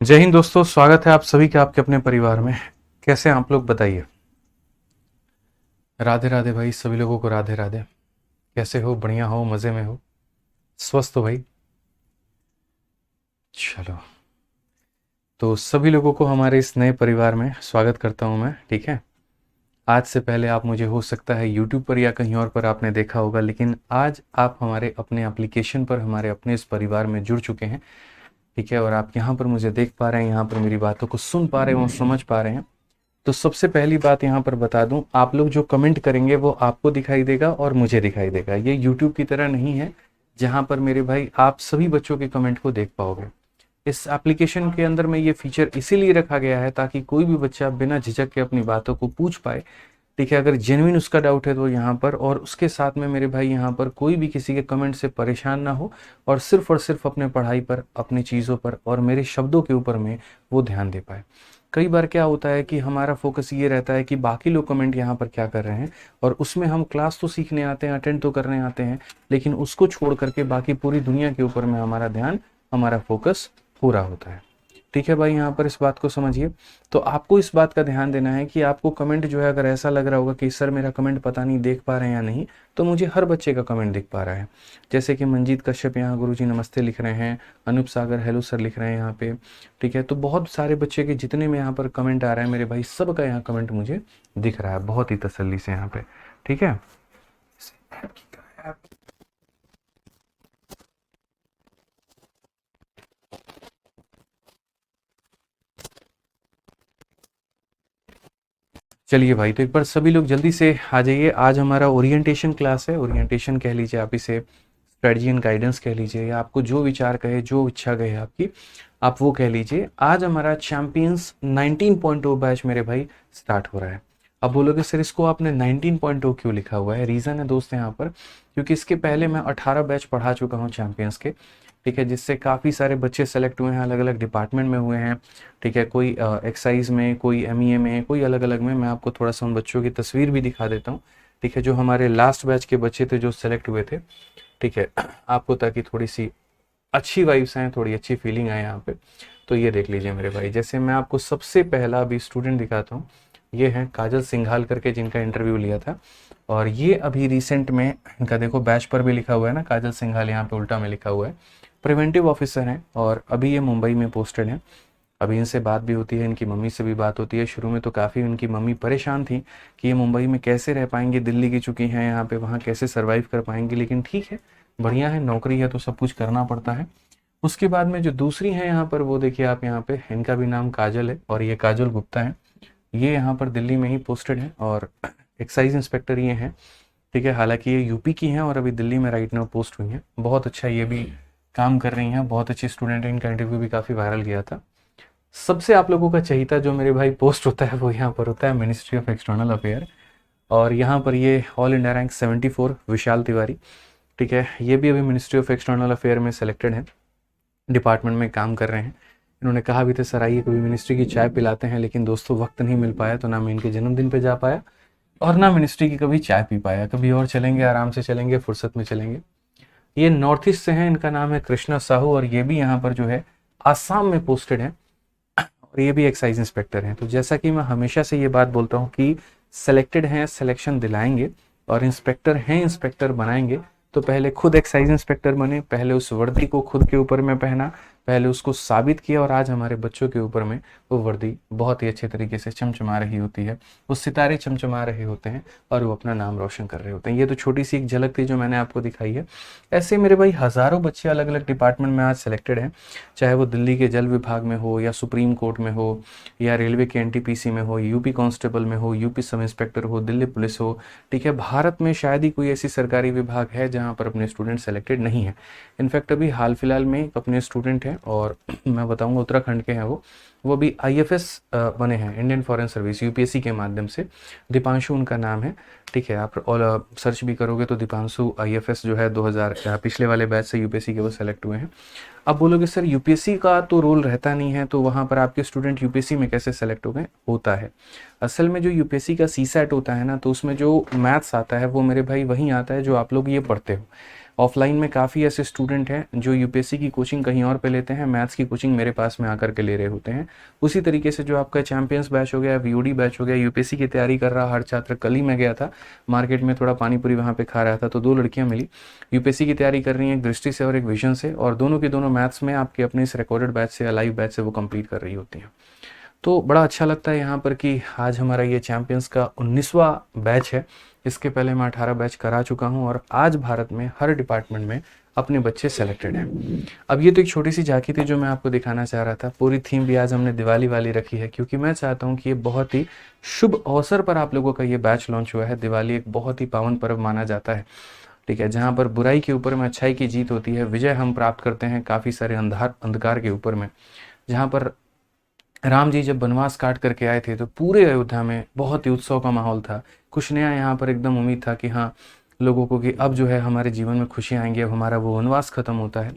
जय हिंद दोस्तों, स्वागत है आप सभी का आपके अपने परिवार में। कैसे हैं आप लोग बताइए। राधे राधे भाई, सभी लोगों को राधे राधे। कैसे हो? बढ़िया हो? मज़े में हो? स्वस्थ हो भाई? चलो, तो सभी लोगों को हमारे इस नए परिवार में स्वागत करता हूं मैं। ठीक है, आज से पहले आप मुझे हो सकता है यूट्यूब पर या कहीं और पर आपने देखा होगा, लेकिन आज आप हमारे अपने एप्लीकेशन पर हमारे अपने इस परिवार में जुड़ चुके हैं। ठीक है, और आप यहाँ पर मुझे देख पा रहे हैं, यहाँ पर मेरी बातों को सुन पा रहे हैं और समझ पा रहे हैं। तो सबसे पहली बात यहाँ पर बता दूं, आप लोग जो कमेंट करेंगे वो आपको दिखाई देगा और मुझे दिखाई देगा। ये यूट्यूब की तरह नहीं है जहाँ पर मेरे भाई आप सभी बच्चों के कमेंट को देख पाओगे। इस एप्लीकेशन के अंदर में ये फीचर इसीलिए रखा गया है ताकि कोई भी बच्चा बिना झिझक के अपनी बातों को पूछ पाए। ठीक है, अगर जेन्युइन उसका डाउट है तो यहाँ पर, और उसके साथ में मेरे भाई यहाँ पर कोई भी किसी के कमेंट से परेशान ना हो और सिर्फ अपने पढ़ाई पर, अपनी चीज़ों पर और मेरे शब्दों के ऊपर में वो ध्यान दे पाए। कई बार क्या होता है कि हमारा फोकस ये रहता है कि बाकी लोग कमेंट यहाँ पर क्या कर रहे हैं, और उसमें हम क्लास तो सीखने आते हैं, अटेंड तो करने आते हैं, लेकिन उसको छोड़ करके बाकी पूरी दुनिया के ऊपर में हमारा ध्यान, हमारा फोकस पूरा होता है। ठीक है भाई, यहाँ पर इस बात को समझिए। तो आपको इस बात का ध्यान देना है कि आपको कमेंट जो है, अगर ऐसा लग रहा होगा कि सर मेरा कमेंट पता नहीं देख पा रहे हैं या नहीं, तो मुझे हर बच्चे का कमेंट दिख पा रहा है। जैसे कि मंजीत कश्यप यहाँ गुरुजी नमस्ते लिख रहे हैं, अनूप सागर हेलो सर लिख रहे हैं यहाँ पे। ठीक है, तो बहुत सारे बच्चे के जितने में यहाँ पर कमेंट आ रहे हैं मेरे भाई, सबका यहाँ कमेंट मुझे दिख रहा है बहुत ही तसल्ली से यहाँ पे। ठीक है, चलिए भाई, तो एक बार सभी लोग जल्दी से आ जाइए। आज हमारा ओरिएंटेशन क्लास है। ओरिएंटेशन कह लीजिए आप इसे, स्ट्रेटजी एंड गाइडेंस कह लीजिए, या आपको जो विचार कहे, जो इच्छा कहे आपकी, आप वो कह लीजिए। आज हमारा चैंपियंस 19.0 बैच मेरे भाई स्टार्ट हो रहा है। अब बोलोगे सर इसको आपने 19.0 क्यों लिखा हुआ है? रीज़न है दोस्त यहाँ पर, क्योंकि इसके पहले मैं 18 बैच पढ़ा चुका हूँ चैंपियंस के। ठीक है, जिससे काफ़ी सारे बच्चे सेलेक्ट हुए हैं, अलग अलग डिपार्टमेंट में हुए हैं। ठीक है, कोई एक्साइज में, कोई एमईए में, कोई अलग अलग में। मैं आपको थोड़ा सा उन बच्चों की तस्वीर भी दिखा देता हूँ। ठीक है, जो हमारे लास्ट बैच के बच्चे थे जो सेलेक्ट हुए थे। ठीक है, आपको ताकि थोड़ी सी अच्छी वाइब्स आए, थोड़ी अच्छी फीलिंग आए यहाँ पे। तो ये देख लीजिए मेरे भाई, जैसे मैं आपको सबसे पहला अभी स्टूडेंट दिखाता हूँ। ये हैं काजल सिंघाल करके, जिनका इंटरव्यू लिया था। और ये अभी रिसेंट में, इनका देखो बैच पर भी लिखा हुआ है ना, काजल सिंघाल, यहाँ पे उल्टा में लिखा हुआ है। प्रिवेंटिव ऑफिसर हैं और अभी ये मुंबई में पोस्टेड हैं। अभी इनसे बात भी होती है, इनकी मम्मी से भी बात होती है। शुरू में तो काफ़ी इनकी मम्मी परेशान थी कि ये मुंबई में कैसे रह पाएंगे, दिल्ली की चुकी हैं यहाँ पे, वहाँ कैसे सर्वाइव कर पाएंगे। लेकिन ठीक है, बढ़िया है, नौकरी है तो सब कुछ करना पड़ता है। उसके बाद में जो दूसरी हैं यहाँ पर, वो देखिए आप यहाँ पे, इनका भी नाम काजल है और ये काजल गुप्ता है। ये यहाँ पर दिल्ली में ही पोस्टेड हैं और एक्साइज इंस्पेक्टर ये हैं। ठीक है, हालांकि ये यूपी की हैं और अभी दिल्ली में राइट नाउ पोस्ट हुई हैं। बहुत अच्छा ये भी काम कर रही हैं, बहुत अच्छी स्टूडेंट है। इनका इंटरव्यू भी काफ़ी वायरल गया था। सबसे आप लोगों का चहिता जो मेरे भाई पोस्ट होता है वो यहाँ पर होता है मिनिस्ट्री ऑफ एक्सटर्नल अफेयर। और यहाँ पर ये ऑल इंडिया रैंक 74 विशाल तिवारी। ठीक है, ये भी अभी मिनिस्ट्री ऑफ एक्सटर्नल अफेयर में सेलेक्टेड है, डिपार्टमेंट में काम कर रहे हैं। इन्होंने कहा भी था सर आइए कभी मिनिस्ट्री की चाय पिलाते हैं, लेकिन दोस्तों वक्त नहीं मिल पाया, तो ना मैं इनके जन्मदिन पे जा पाया और ना मिनिस्ट्री की कभी चाय पी पाया। कभी और चलेंगे, आराम से चलेंगे, फुर्सत में चलेंगे। ये नॉर्थ ईस्ट से हैं, इनका नाम है कृष्णा साहू और ये भी यहाँ पर जो है आसाम में पोस्टेड है और ये भी एक्साइज इंस्पेक्टर हैं। तो जैसा कि मैं हमेशा से ये बात बोलता हूँ कि सेलेक्टेड हैं, सिलेक्शन दिलाएंगे, और इंस्पेक्टर हैं, इंस्पेक्टर बनाएंगे। तो पहले खुद एक्साइज इंस्पेक्टर बने, पहले उस वर्दी को खुद के ऊपर में पहना, पहले उसको साबित किया, और आज हमारे बच्चों के ऊपर में वो वर्दी बहुत ही अच्छे तरीके से चमचमा रही होती है, वो सितारे चमचमा रहे होते हैं और वो अपना नाम रोशन कर रहे होते हैं। ये तो छोटी सी एक झलक थी जो मैंने आपको दिखाई है। ऐसे मेरे भाई हज़ारों बच्चे अलग अलग डिपार्टमेंट में आज सेलेक्टेड हैं, चाहे वो दिल्ली के जल विभाग में हो, या सुप्रीम कोर्ट में हो, या रेलवे के एनटीपीसी में हो, यूपी कांस्टेबल में हो, यूपी सब इंस्पेक्टर हो, दिल्ली पुलिस हो। ठीक है, भारत में शायद ही कोई ऐसी सरकारी विभाग है जहाँ पर अपने स्टूडेंट सेलेक्टेड नहीं है। इनफैक्ट अभी हाल फिलहाल में अपने स्टूडेंट हैं, और मैं बताऊंगा उत्तराखंड के हैं वो भी आईएफएस बने हैं, इंडियन फॉरेन सर्विस, यूपीएससी के माध्यम से। दीपांशु उनका नाम है। ठीक है, आप और सर्च भी करोगे तो दीपांशु आईएफएस जो है 2000 पिछले वाले बैच से यूपीएससी के वो सेलेक्ट हुए हैं। अब बोलोगे सर यूपीएससी का तो रोल रहता नहीं है, तो वहाँ पर आपके स्टूडेंट यूपीएससी में कैसे सेलेक्ट हो गए? होता है, असल में जो यूपीएससी का सीसैट होता है ना, तो उसमें जो मैथ्स आता है वो मेरे भाई वहीं आता है जो आप लोग ये पढ़ते हो। ऑफलाइन में काफ़ी ऐसे स्टूडेंट हैं जो यूपीएससी की कोचिंग कहीं और पे लेते हैं, मैथ्स की कोचिंग मेरे पास में आकर के ले रहे होते हैं। उसी तरीके से जो आपका चैंपियंस बैच हो गया, वीओडी बैच हो गया, यूपीएससी की तैयारी कर रहा हर छात्र, कल ही मैं गया था मार्केट में, थोड़ा पानी पूरी वहाँ पे खा रहा था तो 2 लड़कियाँ मिली, यूपीएससी की तैयारी कर रही हैं, एक दृष्टि से और एक विजन से, और दोनों के दोनों मैथ्स में आपके अपने इस रिकॉर्डेड बैच से या लाइव बैच से वो कंप्लीट कर रही होती हैं। तो बड़ा अच्छा लगता है यहाँ पर कि आज हमारा ये चैंपियंस का 19वां बैच है। इसके पहले मैं 18 बैच करा चुका हूँ और आज भारत में हर डिपार्टमेंट में अपने बच्चे सेलेक्टेड हैं। अब ये तो एक छोटी सी झांकी थी जो मैं आपको दिखाना चाह रहा था। पूरी थीम भी आज हमने दिवाली वाली रखी है क्योंकि मैं चाहता हूँ कि ये बहुत ही शुभ अवसर पर आप लोगों का ये बैच लॉन्च हुआ है। दिवाली एक बहुत ही पावन पर्व माना जाता है, ठीक है, जहाँ पर बुराई के ऊपर में अच्छाई की जीत होती है, विजय हम प्राप्त करते हैं काफ़ी सारे अंधकार के ऊपर में। जहाँ पर राम जी जब वनवास काट करके आए थे तो पूरे अयोध्या में बहुत ही उत्सव का माहौल था। कुछ नया यहाँ पर एकदम उम्मीद था कि हाँ लोगों को कि अब जो है हमारे जीवन में खुशियाँ आएंगी, अब हमारा वो वनवास खत्म होता है,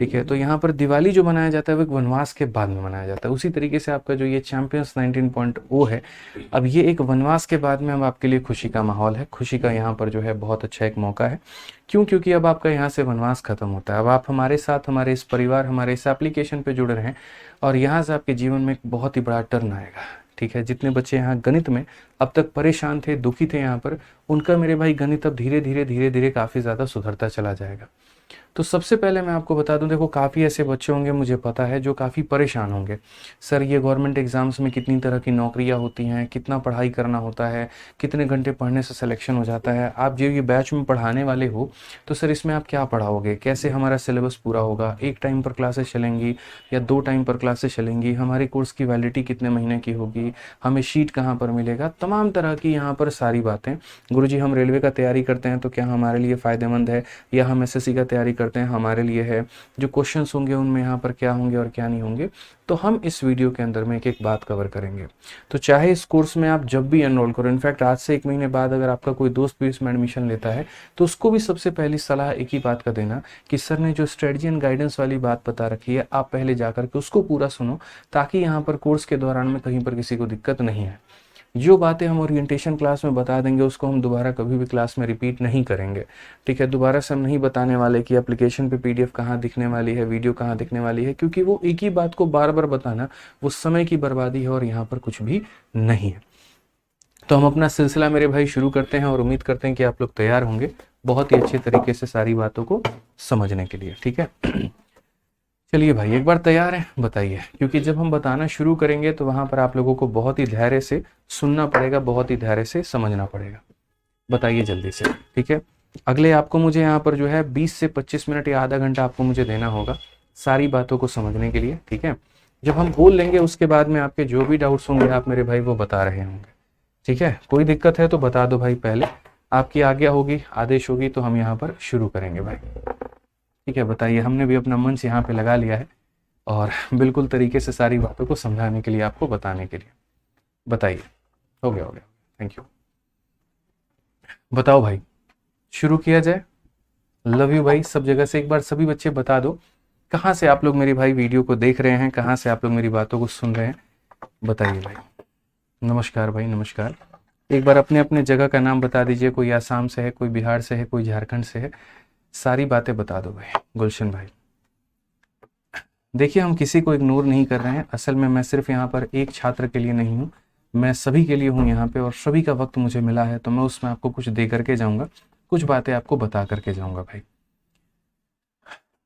ठीक है। तो यहाँ पर दिवाली जो मनाया जाता है वो एक वनवास के बाद में मनाया जाता है। उसी तरीके से आपका जो ये चैंपियंस 19.0 है, अब ये एक वनवास के बाद में अब आपके लिए खुशी का माहौल है, खुशी का यहाँ पर जो है बहुत अच्छा एक मौका है। क्यों? क्योंकि अब आपका यहाँ से वनवास खत्म होता है। अब आप हमारे साथ, हमारे इस परिवार, हमारे इस एप्लीकेशन पे जुड़ रहे हैं और यहाँ से आपके जीवन में एक बहुत ही बड़ा टर्न आएगा, ठीक है। जितने बच्चे यहाँ गणित में अब तक परेशान थे, दुखी थे यहाँ पर, उनका मेरे भाई गणित अब धीरे धीरे काफ़ी ज़्यादा सुधरता चला जाएगा। तो सबसे पहले मैं आपको बता दूं, देखो काफ़ी ऐसे बच्चे होंगे मुझे पता है जो काफ़ी परेशान होंगे, सर ये गवर्नमेंट एग्ज़ाम्स में कितनी तरह की नौकरियां होती हैं, कितना पढ़ाई करना होता है, कितने घंटे पढ़ने से सिलेक्शन हो जाता है। आप जो ये बैच में पढ़ाने वाले हो तो सर इसमें आप क्या पढ़ाओगे, कैसे हमारा सिलेबस पूरा होगा, एक टाइम पर क्लासेस चलेंगी या 2 टाइम पर क्लासेस चलेंगी, हमारी कोर्स की वैलिडिटी कितने महीने की होगी, हमें शीट कहाँ पर मिलेगा, तमाम तरह की यहाँ पर सारी बातें। गुरुजी हम रेलवे का तैयारी करते हैं तो क्या हमारे लिए फ़ायदेमंद है, या हम एसएससी का तैयारी करते हैं हमारे लिए है, जो क्वेश्चंस होंगे उनमें यहाँ पर क्या होंगे और क्या नहीं होंगे, तो हम इस वीडियो के अंदर में एक एक बात कवर करेंगे। तो चाहे इस कोर्स में आप जब भी एनरोल करो, इनफैक्ट आज से 1 महीने बाद अगर आपका कोई दोस्त भी इसमें एडमिशन लेता है तो उसको भी सबसे पहली सलाह एक ही बात का देना कि सर ने जो स्ट्रेटजी एंड गाइडेंस वाली बात बता रखी है आप पहले जाकर के उसको पूरा सुनो, ताकि यहाँ पर कोर्स के दौरान में कहीं पर किसी को दिक्कत नहीं है। जो बातें हम ओरिएंटेशन क्लास में बता देंगे उसको हम दोबारा कभी भी क्लास में रिपीट नहीं करेंगे, ठीक है। दोबारा से हम नहीं बताने वाले कि एप्लीकेशन पे पीडीएफ कहाँ दिखने वाली है, वीडियो कहाँ दिखने वाली है, क्योंकि वो एक ही बात को बार बार बताना वो समय की बर्बादी है और यहाँ पर कुछ भी नहीं है। तो हम अपना सिलसिला मेरे भाई शुरू करते हैं और उम्मीद करते हैं कि आप लोग तैयार होंगे बहुत ही अच्छे तरीके से सारी बातों को समझने के लिए, ठीक है। चलिए भाई एक बार तैयार हैं, बताइए, क्योंकि जब हम बताना शुरू करेंगे तो वहां पर आप लोगों को बहुत ही धैर्य से सुनना पड़ेगा, बहुत ही धैर्य से समझना पड़ेगा। बताइए जल्दी से, ठीक है। अगले आपको मुझे यहाँ पर जो है 20 से 25 मिनट या आधा घंटा आपको मुझे देना होगा सारी बातों को समझने के लिए, ठीक है। जब हम बोल लेंगे उसके बाद में आपके जो भी डाउट्स होंगे आप मेरे भाई वो बता रहे होंगे, ठीक है। कोई दिक्कत है तो बता दो भाई, पहले आपकी आज्ञा होगी, आदेश होगी तो हम यहाँ पर शुरू करेंगे भाई, ठीक है। बताइए, हमने भी अपना मंच यहाँ पे लगा लिया है और बिल्कुल तरीके से सारी बातों को समझाने के लिए, आपको बताने के लिए। बताइए, हो गया, थैंक यू। बताओ भाई, शुरू किया जाए। लव यू भाई सब जगह से। एक बार सभी बच्चे बता दो कहाँ से आप लोग मेरी भाई वीडियो को देख रहे हैं, कहाँ से आप लोग मेरी बातों को सुन रहे हैं, बताइए भाई। नमस्कार भाई, नमस्कार। एक बार अपने अपने जगह का नाम बता दीजिए, कोई आसाम से है, कोई बिहार से है, कोई झारखंड से है, सारी बातें बता दो भाई। गुलशन भाई, देखिए हम किसी को इग्नोर नहीं कर रहे हैं, असल में मैं सिर्फ यहाँ पर एक छात्र के लिए नहीं हूँ, मैं सभी के लिए हूँ यहाँ पे, और सभी का वक्त मुझे मिला है तो मैं उसमें आपको कुछ दे करके जाऊँगा, कुछ बातें आपको बता करके जाऊँगा भाई।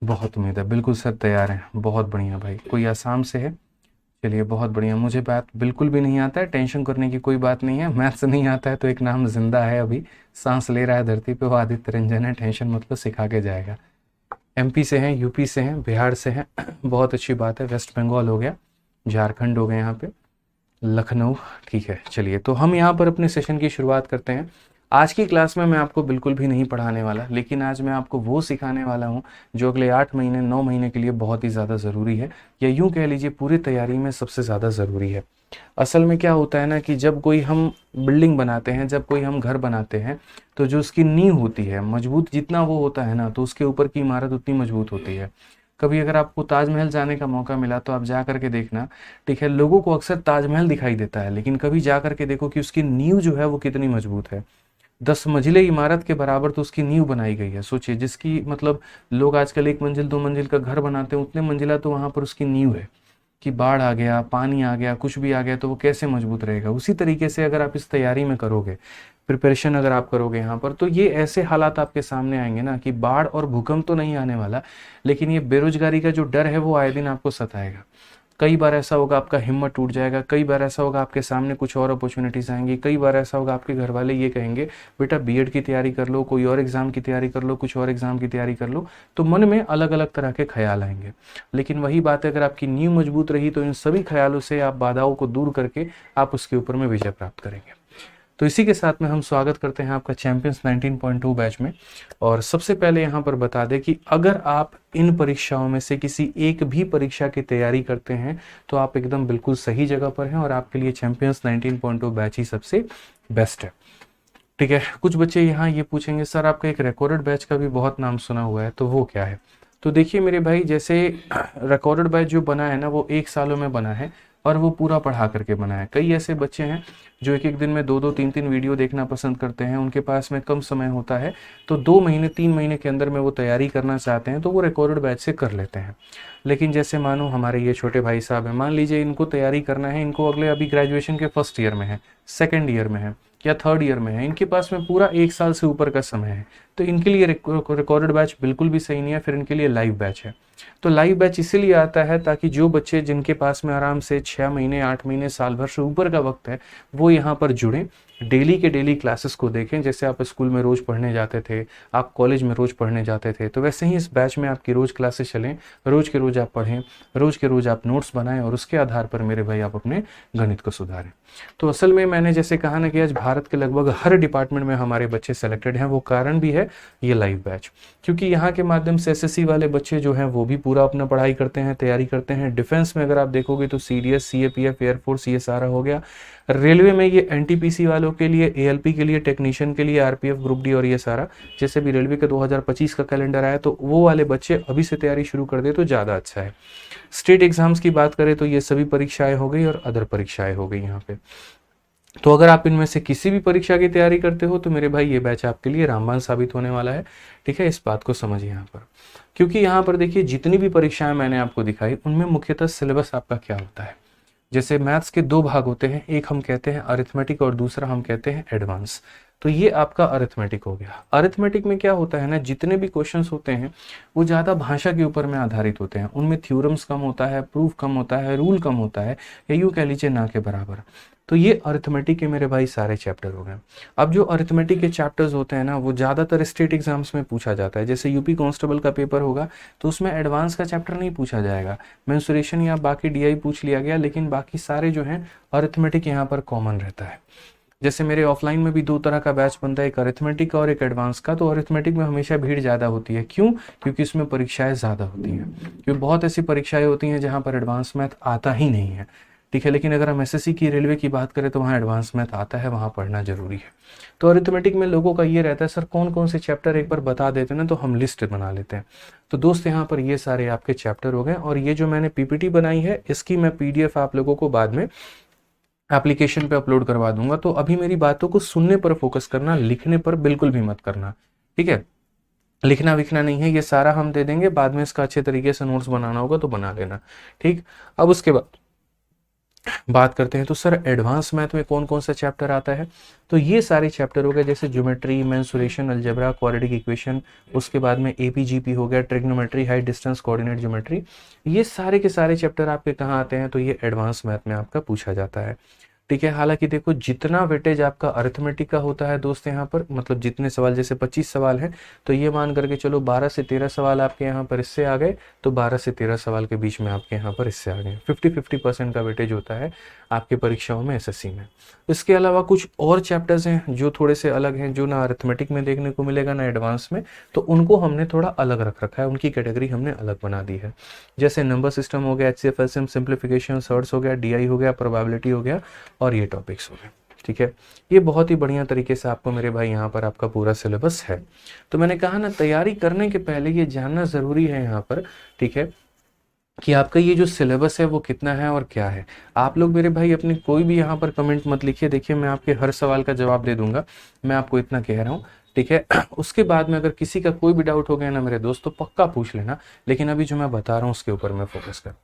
बहुत उम्मीद है, बिल्कुल सर तैयार हैं, बहुत बढ़िया भाई। कोई आसाम से है, चलिए बहुत बढ़िया। मुझे बात बिल्कुल भी नहीं आता है, टेंशन करने की कोई बात नहीं है। मैथ्स नहीं आता है तो एक नाम जिंदा है, अभी सांस ले रहा है धरती पे, वो आदित्य रंजन है, टेंशन मतलब सिखा के जाएगा। एमपी से हैं, यूपी से हैं, बिहार से हैं, बहुत अच्छी बात है। वेस्ट बंगाल हो गया, झारखंड हो गया, यहाँ पे लखनऊ, ठीक है। चलिए तो हम यहाँ पर अपने सेशन की शुरुआत करते हैं। आज की क्लास में मैं आपको बिल्कुल भी नहीं पढ़ाने वाला, लेकिन आज मैं आपको वो सिखाने वाला हूँ जो अगले 8 महीने 9 महीने के लिए बहुत ही ज़्यादा ज़रूरी है, या यूँ कह लीजिए पूरी तैयारी में सबसे ज़्यादा ज़रूरी है। असल में क्या होता है ना कि जब कोई हम बिल्डिंग बनाते हैं, जब कोई हम घर बनाते हैं, तो जो उसकी नींव होती है मजबूत जितना वो होता है ना, तो उसके ऊपर की इमारत उतनी मजबूत होती है। कभी अगर आपको ताजमहल जाने का मौका मिला तो आप जा करके देखना, ठीक है। लोगों को अक्सर ताजमहल दिखाई देता है, लेकिन कभी जा करके देखो कि उसकी नींव जो है वो कितनी मजबूत है। 10 मंजिले इमारत के बराबर तो उसकी नींव बनाई गई है। सोचिए, जिसकी मतलब लोग आजकल 1 मंजिल 2 मंजिल का घर बनाते हैं, उतने मंजिला तो वहां पर उसकी नींव है कि बाढ़ आ गया, पानी आ गया, कुछ भी आ गया तो वो कैसे मजबूत रहेगा। उसी तरीके से अगर आप इस तैयारी में करोगे, प्रिपरेशन अगर आप करोगे यहाँ पर, तो ये ऐसे हालात आपके सामने आएंगे ना कि बाढ़ और भूकंप तो नहीं आने वाला, लेकिन ये बेरोजगारी का जो डर है वो आए दिन आपको सताएगा। कई बार ऐसा होगा आपका हिम्मत टूट जाएगा, कई बार ऐसा होगा आपके सामने कुछ और अपॉर्चुनिटीज आएंगी, कई बार ऐसा होगा आपके घर वाले ये कहेंगे बेटा बीएड की तैयारी कर लो, कोई और एग्जाम की तैयारी कर लो, कुछ और एग्जाम की तैयारी कर लो। तो मन में अलग अलग तरह के ख्याल आएंगे। लेकिन वही बात है, अगर आपकी नींव मजबूत रही तो इन सभी ख्यालों से आप बाधाओं को दूर करके आप उसके ऊपर में विजय प्राप्त करेंगे। तो इसी के साथ में हम स्वागत करते हैं आपका चैंपियंस 19.2 बैच में। और सबसे पहले यहाँ पर बता दें कि अगर आप इन परीक्षाओं में से किसी एक भी परीक्षा की तैयारी करते हैं तो आप एकदम बिल्कुल सही जगह पर हैं और आपके लिए चैंपियंस 19.2 बैच ही सबसे बेस्ट है। ठीक है, कुछ बच्चे यहाँ ये पूछेंगे सर आपका एक रिकॉर्डेड बैच का भी बहुत नाम सुना हुआ है, तो वो क्या है। तो देखिए मेरे भाई, जैसे रिकॉर्डेड बैच जो बना है ना वो 1 सालों में बना है और वो पूरा पढ़ा करके बना है। कई ऐसे बच्चे हैं जो एक एक दिन में 2-2 3-3 वीडियो देखना पसंद करते हैं, उनके पास में कम समय होता है, तो 2 महीने 3 महीने के अंदर में वो तैयारी करना चाहते हैं तो वो रिकॉर्डेड बैच से कर लेते हैं। लेकिन जैसे मानो हमारे ये छोटे भाई साहब हैं, मान लीजिए इनको तैयारी करना है, इनको अगले अभी ग्रेजुएशन के फर्स्ट ईयर में है, सेकेंड ईयर में है या थर्ड ईयर में है, इनके पास में पूरा 1 साल से ऊपर का समय है, तो इनके लिए रिकॉर्डेड बैच बिल्कुल भी सही नहीं है, फिर इनके लिए लाइव बैच है। तो लाइव बैच इसीलिए आता है ताकि जो बच्चे जिनके पास में आराम से 6 महीने 8 महीने साल भर से ऊपर का वक्त है वो यहाँ पर जुड़ें, डेली के डेली क्लासेस को देखें। जैसे आप स्कूल में रोज पढ़ने जाते थे, आप कॉलेज में रोज पढ़ने जाते थे, तो वैसे ही इस बैच में आपकी रोज क्लासेस चलें, रोज के रोज आप पढ़ें, रोज के रोज आप नोट्स बनाएं और उसके आधार पर मेरे भाई आप अपने गणित को सुधारें। तो असल में मैंने जैसे कहा ना कि आज भारत के लगभग हर डिपार्टमेंट में हमारे बच्चे सेलेक्टेड हैं, वो कारण भी है ये लाइव बैच, क्योंकि यहाँ के माध्यम से एसएससी वाले बच्चे जो हैं वो भी पूरा अपना पढ़ाई करते हैं, तैयारी करते हैं। डिफेंस में अगर आप देखोगे तो सीडीएस, सीएपीएफ, एयरफोर्स, ये सारा हो गया। रेलवे में ये एनटीपीसी वालों के लिए, एएलपी के लिए, टेक्नीशियन के लिए, आरपीएफ, ग्रुप डी और ये सारा, जैसे भी रेलवे का 2025 का कैलेंडर आया तो वो वाले बच्चे अभी से तैयारी शुरू कर दे तो ज़्यादा अच्छा है। स्टेट एग्जाम्स की बात करें तो ये सभी परीक्षाएं हो गई और अदर परीक्षाएं हो गई यहाँ पे। तो अगर आप इनमें से किसी भी परीक्षा की तैयारी करते हो तो मेरे भाई ये बैच आपके लिए रामबाण साबित होने वाला है। ठीक है, इस बात को समझिए यहाँ पर, क्योंकि यहाँ पर देखिए जितनी भी परीक्षाएं मैंने आपको दिखाई उनमें मुख्यतः सिलेबस आपका क्या होता है। जैसे मैथ्स के 2 भाग होते हैं, एक हम कहते हैं अरिथमेटिक और दूसरा हम कहते हैं एडवांस। तो ये आपका अरिथमेटिक हो गया। अरिथमेटिक में क्या होता है ना, जितने भी क्वेश्चंस होते हैं वो ज़्यादा भाषा के ऊपर में आधारित होते हैं, उनमें थ्योरम्स कम होता है, प्रूफ कम होता है, रूल कम होता है, या यूँ कह लीजिए ना के बराबर। तो ये अरिथमेटिक के मेरे भाई सारे चैप्टर हो गए। अब जो अरिथमेटिक के चैप्टर्स होते हैं ना वो ज़्यादातर स्टेट एग्जाम्स में पूछा जाता है। जैसे यूपी कांस्टेबल का पेपर होगा तो उसमें एडवांस का चैप्टर नहीं पूछा जाएगा, मेंसुरेशन या बाकी डीआई पूछ लिया गया, लेकिन बाकी सारे जो हैं अरिथमेटिक यहाँ पर कॉमन रहता है। जैसे मेरे ऑफलाइन में भी 2 तरह का बैच बनता है, एक अरिथमेटिक का और एक एडवांस का। तो अरिथमेटिक में हमेशा भीड़ ज़्यादा होती है, क्यों? क्योंकि इसमें परीक्षाएं ज़्यादा होती हैं, क्योंकि बहुत ऐसी परीक्षाएं होती हैं जहाँ पर एडवांस मैथ आता ही नहीं है। ठीक है, लेकिन अगर हम एसएससी की, रेलवे की बात करें तो वहाँ एडवांस मैथ आता है, वहाँ पढ़ना जरूरी है। तो अरिथमेटिक में लोगों का ये रहता है सर कौन कौन से चैप्टर एक बार बता देते हैं ना तो हम लिस्ट बना लेते हैं। तो दोस्त यहाँ पर ये सारे आपके चैप्टर हो गए, और ये जो मैंने पीपीटी बनाई है इसकी मैं पीडीएफ आप लोगों को बाद में एप्लीकेशन पे अपलोड करवा दूंगा। तो अभी मेरी बातों को सुनने पर फोकस करना, लिखने पर बिल्कुल भी मत करना। ठीक है, लिखना विखना नहीं है, ये सारा हम दे देंगे, बाद में इसका अच्छे तरीके से नोट्स बनाना होगा तो बना लेना। ठीक, अब उसके बाद बात करते हैं तो सर एडवांस मैथ में कौन कौन सा चैप्टर आता है। तो ये सारे चैप्टर हो गए, जैसे geometry, mensuration, algebra, quadratic equation, उसके बाद में एपीजीपी हो गया, trigonometry, height distance coordinate geometry. ये सारे के सारे चैप्टर आपके कहाँ आते हैं, तो ये एडवांस मैथ में आपका पूछा जाता है। ठीक है, हालांकि देखो जितना वेटेज आपका अरिथमेटिक का होता है दोस्त यहाँ पर, मतलब जितने सवाल, जैसे 25 सवाल हैं तो ये मान करके चलो 12 से 13 सवाल आपके यहाँ पर इससे आ गए, तो 12 से 13 सवाल के बीच में आपके यहाँ पर इससे आ गए। 50-50% का वेटेज होता है आपके परीक्षाओं में, एसएससी में। इसके अलावा कुछ और चैप्टर्स हैं जो थोड़े से अलग हैं, जो ना अरिथमेटिक में देखने को मिलेगा ना एडवांस में, तो उनको हमने थोड़ा अलग रख रखा है, उनकी कैटेगरी हमने अलग बना दी है। जैसे नंबर सिस्टम हो गया, एचसीएफ, एलसीएम, सिंप्लीफिकेशन, सर्ट्स हो गया, डीआई हो गया, प्रोबेबिलिटी हो गया, और ये टॉपिक्स हो गए। ठीक है, ये बहुत ही बढ़िया तरीके से आपको मेरे भाई यहाँ पर आपका पूरा सिलेबस है। तो मैंने कहा ना तैयारी करने के पहले ये जानना जरूरी है यहाँ पर, ठीक है, कि आपका ये जो सिलेबस है वो कितना है और क्या है। आप लोग मेरे भाई अपने कोई भी यहाँ पर कमेंट मत लिखिए, देखिए मैं आपके हर सवाल का जवाब दे दूंगा, मैं आपको इतना कह रहा हूँ, ठीक है। उसके बाद में अगर किसी का कोई भी डाउट हो गया ना मेरे दोस्त, तो पक्का पूछ लेना, लेकिन अभी जो मैं बता रहा हूँ उसके ऊपर मैं फोकस कर।